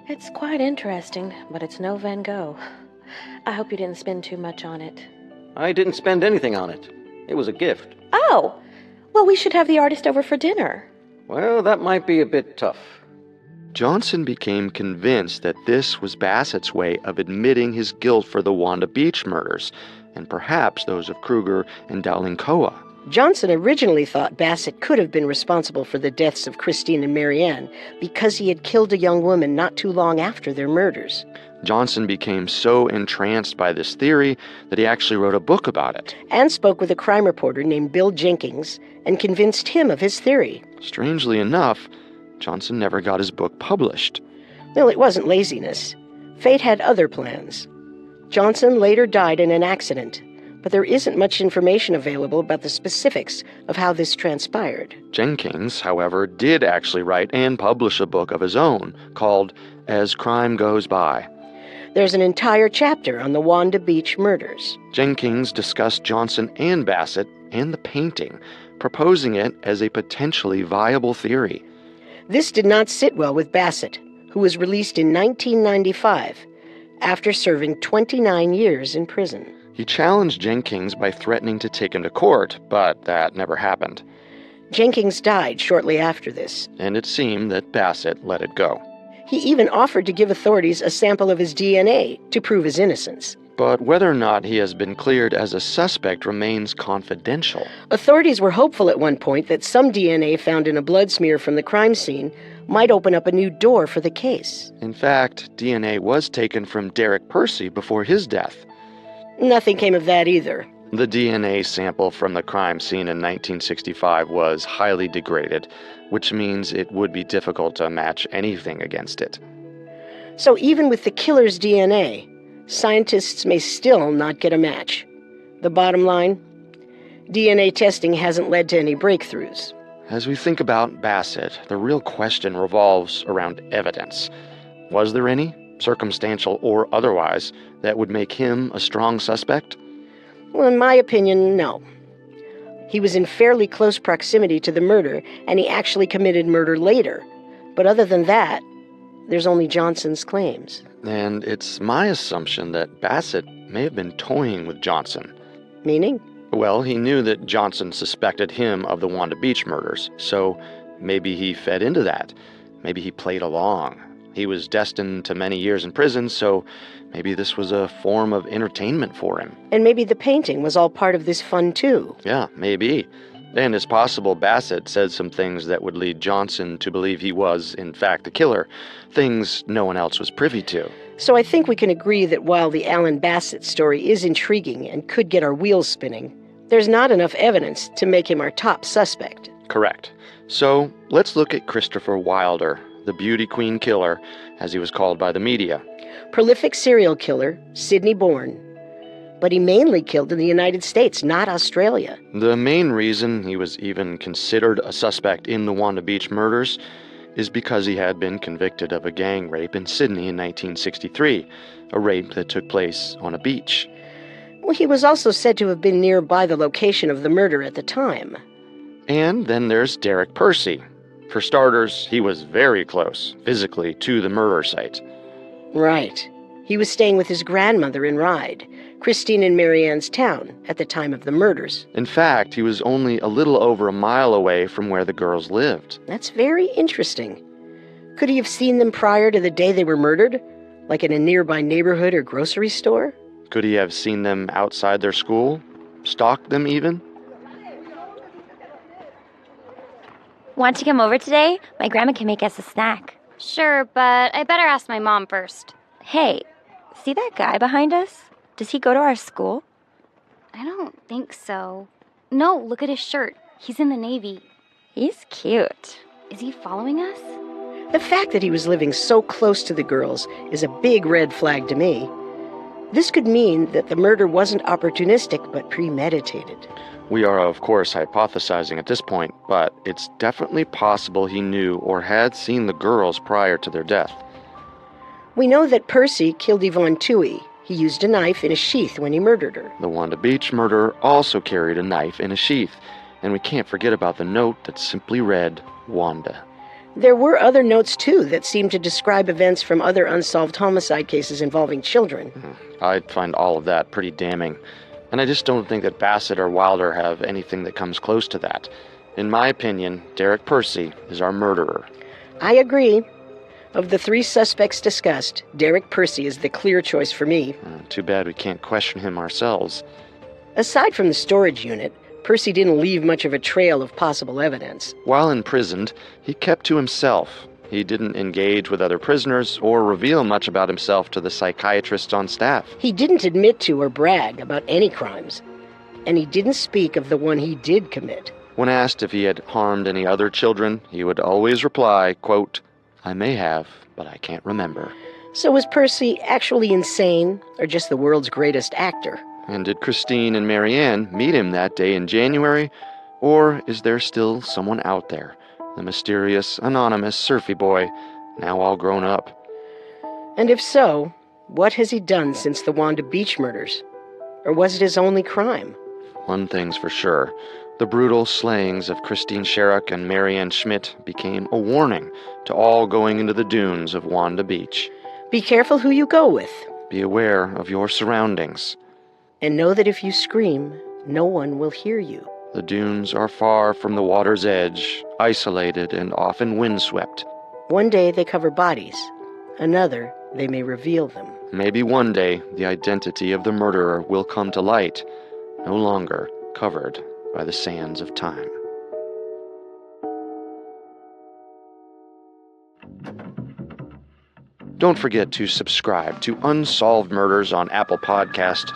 S3: It's quite interesting, but it's no Van Gogh. I hope you didn't spend too much on it.
S6: I didn't spend anything on it. It was a gift.
S3: Oh! Well, we should have the artist over for dinner.
S6: Well, that might be a bit tough.
S2: Johnson became convinced that this was Bassett's way of admitting his guilt for the Wanda Beach murders, and perhaps those of Kruger and Dowling-Koa.
S1: Johnson originally thought Bassett could have been responsible for the deaths of Christine and Marianne because he had killed a young woman not too long after their murders.
S2: Johnson became so entranced by this theory that he actually wrote a book about it.
S1: And spoke with a crime reporter named Bill Jenkins and convinced him of his theory.
S2: Strangely enough, Johnson never got his book published.
S1: Well, it wasn't laziness. Fate had other plans. Johnson later died in an accident, but there isn't much information available about the specifics of how this transpired.
S2: Jenkins, however, did actually write and publish a book of his own called As Crime Goes By.
S1: There's an entire chapter on the Wanda Beach Murders.
S2: Jenkins discussed Johnson and Bassett and the painting, proposing it as a potentially viable theory.
S1: This did not sit well with Bassett, who was released in 1995 after serving 29 years in prison.
S2: He challenged Jenkins by threatening to take him to court, but that never happened.
S1: Jenkins died shortly after this.
S2: And it seemed that Bassett let it go.
S1: He even offered to give authorities a sample of his DNA to prove his innocence.
S2: But whether or not he has been cleared as a suspect remains confidential.
S1: Authorities were hopeful at one point that some DNA found in a blood smear from the crime scene might open up a new door for the case.
S2: In fact, DNA was taken from Derek Percy before his death.
S1: Nothing came of that either.
S2: The DNA sample from the crime scene in 1965 was highly degraded, which means it would be difficult to match anything against it.
S1: So even with the killer's DNA, scientists may still not get a match. The bottom line? DNA testing hasn't led to any breakthroughs.
S2: As we think about Bassett, the real question revolves around evidence. Was there any, circumstantial or otherwise, that would make him a strong suspect?
S1: Well, in my opinion, no. He was in fairly close proximity to the murder, and he actually committed murder later. But other than that, there's only Johnson's claims.
S2: And it's my assumption that Bassett may have been toying with Johnson.
S1: Meaning?
S2: Well, he knew that Johnson suspected him of the Wanda Beach murders, so maybe he fed into that. Maybe he played along. He was destined to many years in prison, so maybe this was a form of entertainment for him.
S1: And maybe the painting was all part of this fun, too.
S2: Yeah, maybe. And it's possible Bassett said some things that would lead Johnson to believe he was, in fact, the killer. Things no one else was privy to.
S1: So I think we can agree that while the Alan Bassett story is intriguing and could get our wheels spinning, there's not enough evidence to make him our top suspect.
S2: Correct. So let's look at Christopher Wilder, the beauty queen killer, as he was called by the media.
S1: Prolific serial killer, Sydney-born. But he mainly killed in the United States, not Australia.
S2: The main reason he was even considered a suspect in the Wanda Beach murders is because he had been convicted of a gang rape in Sydney in 1963, a rape that took place on a beach.
S1: Well, he was also said to have been nearby the location of the murder at the time.
S2: And then there's Derek Percy. For starters, he was very close, physically, to the murder site.
S1: Right. He was staying with his grandmother in Ryde, Christine and Marianne's town, at the time of the murders.
S2: In fact, he was only a little over a mile away from where the girls lived.
S1: That's very interesting. Could he have seen them prior to the day they were murdered? Like in a nearby neighborhood or grocery store?
S2: Could he have seen them outside their school? Stalked them even?
S5: Want to come over today? My grandma can make us a snack.
S4: Sure, but I better ask my mom first.
S5: Hey, see that guy behind us? Does he go to our school?
S4: I don't think so. No, look at his shirt. He's in the Navy.
S5: He's cute.
S4: Is he following us?
S1: The fact that he was living so close to the girls is a big red flag to me. This could mean that the murder wasn't opportunistic but premeditated.
S2: We are, of course, hypothesizing at this point, but it's definitely possible he knew or had seen the girls prior to their death.
S1: We know that Percy killed Yvonne Toohey. He used a knife in a sheath when he murdered her.
S2: The Wanda Beach murderer also carried a knife in a sheath, and we can't forget about the note that simply read, Wanda.
S1: There were other notes, too, that seemed to describe events from other unsolved homicide cases involving children.
S2: I'd find all of that pretty damning. And I just don't think that Bassett or Wilder have anything that comes close to that. In my opinion, Derek Percy is our murderer.
S1: I agree. Of the three suspects discussed, Derek Percy is the clear choice for me.
S2: Too bad we can't question him ourselves.
S1: Aside from the storage unit, Percy didn't leave much of a trail of possible evidence.
S2: While imprisoned, he kept to himself. He didn't engage with other prisoners or reveal much about himself to the psychiatrists on staff.
S1: He didn't admit to or brag about any crimes, and he didn't speak of the one he did commit.
S2: When asked if he had harmed any other children, he would always reply, quote, "I may have, but I can't remember."
S1: So was Percy actually insane, or just the world's greatest actor?
S2: And did Christine and Marianne meet him that day in January? Or is there still someone out there, the mysterious, anonymous surfy boy, now all grown up?
S1: And if so, what has he done since the Wanda Beach murders? Or was it his only crime?
S2: One thing's for sure. The brutal slayings of Christine Sharrock and Marianne Schmidt became a warning to all going into the dunes of Wanda Beach.
S1: Be careful who you go with.
S2: Be aware of your surroundings.
S1: And know that if you scream, no one will hear you.
S2: The dunes are far from the water's edge, isolated and often windswept.
S1: One day they cover bodies. Another, they may reveal them.
S2: Maybe one day the identity of the murderer will come to light, no longer covered by the sands of time. Don't forget to subscribe to Unsolved Murders on Apple Podcast,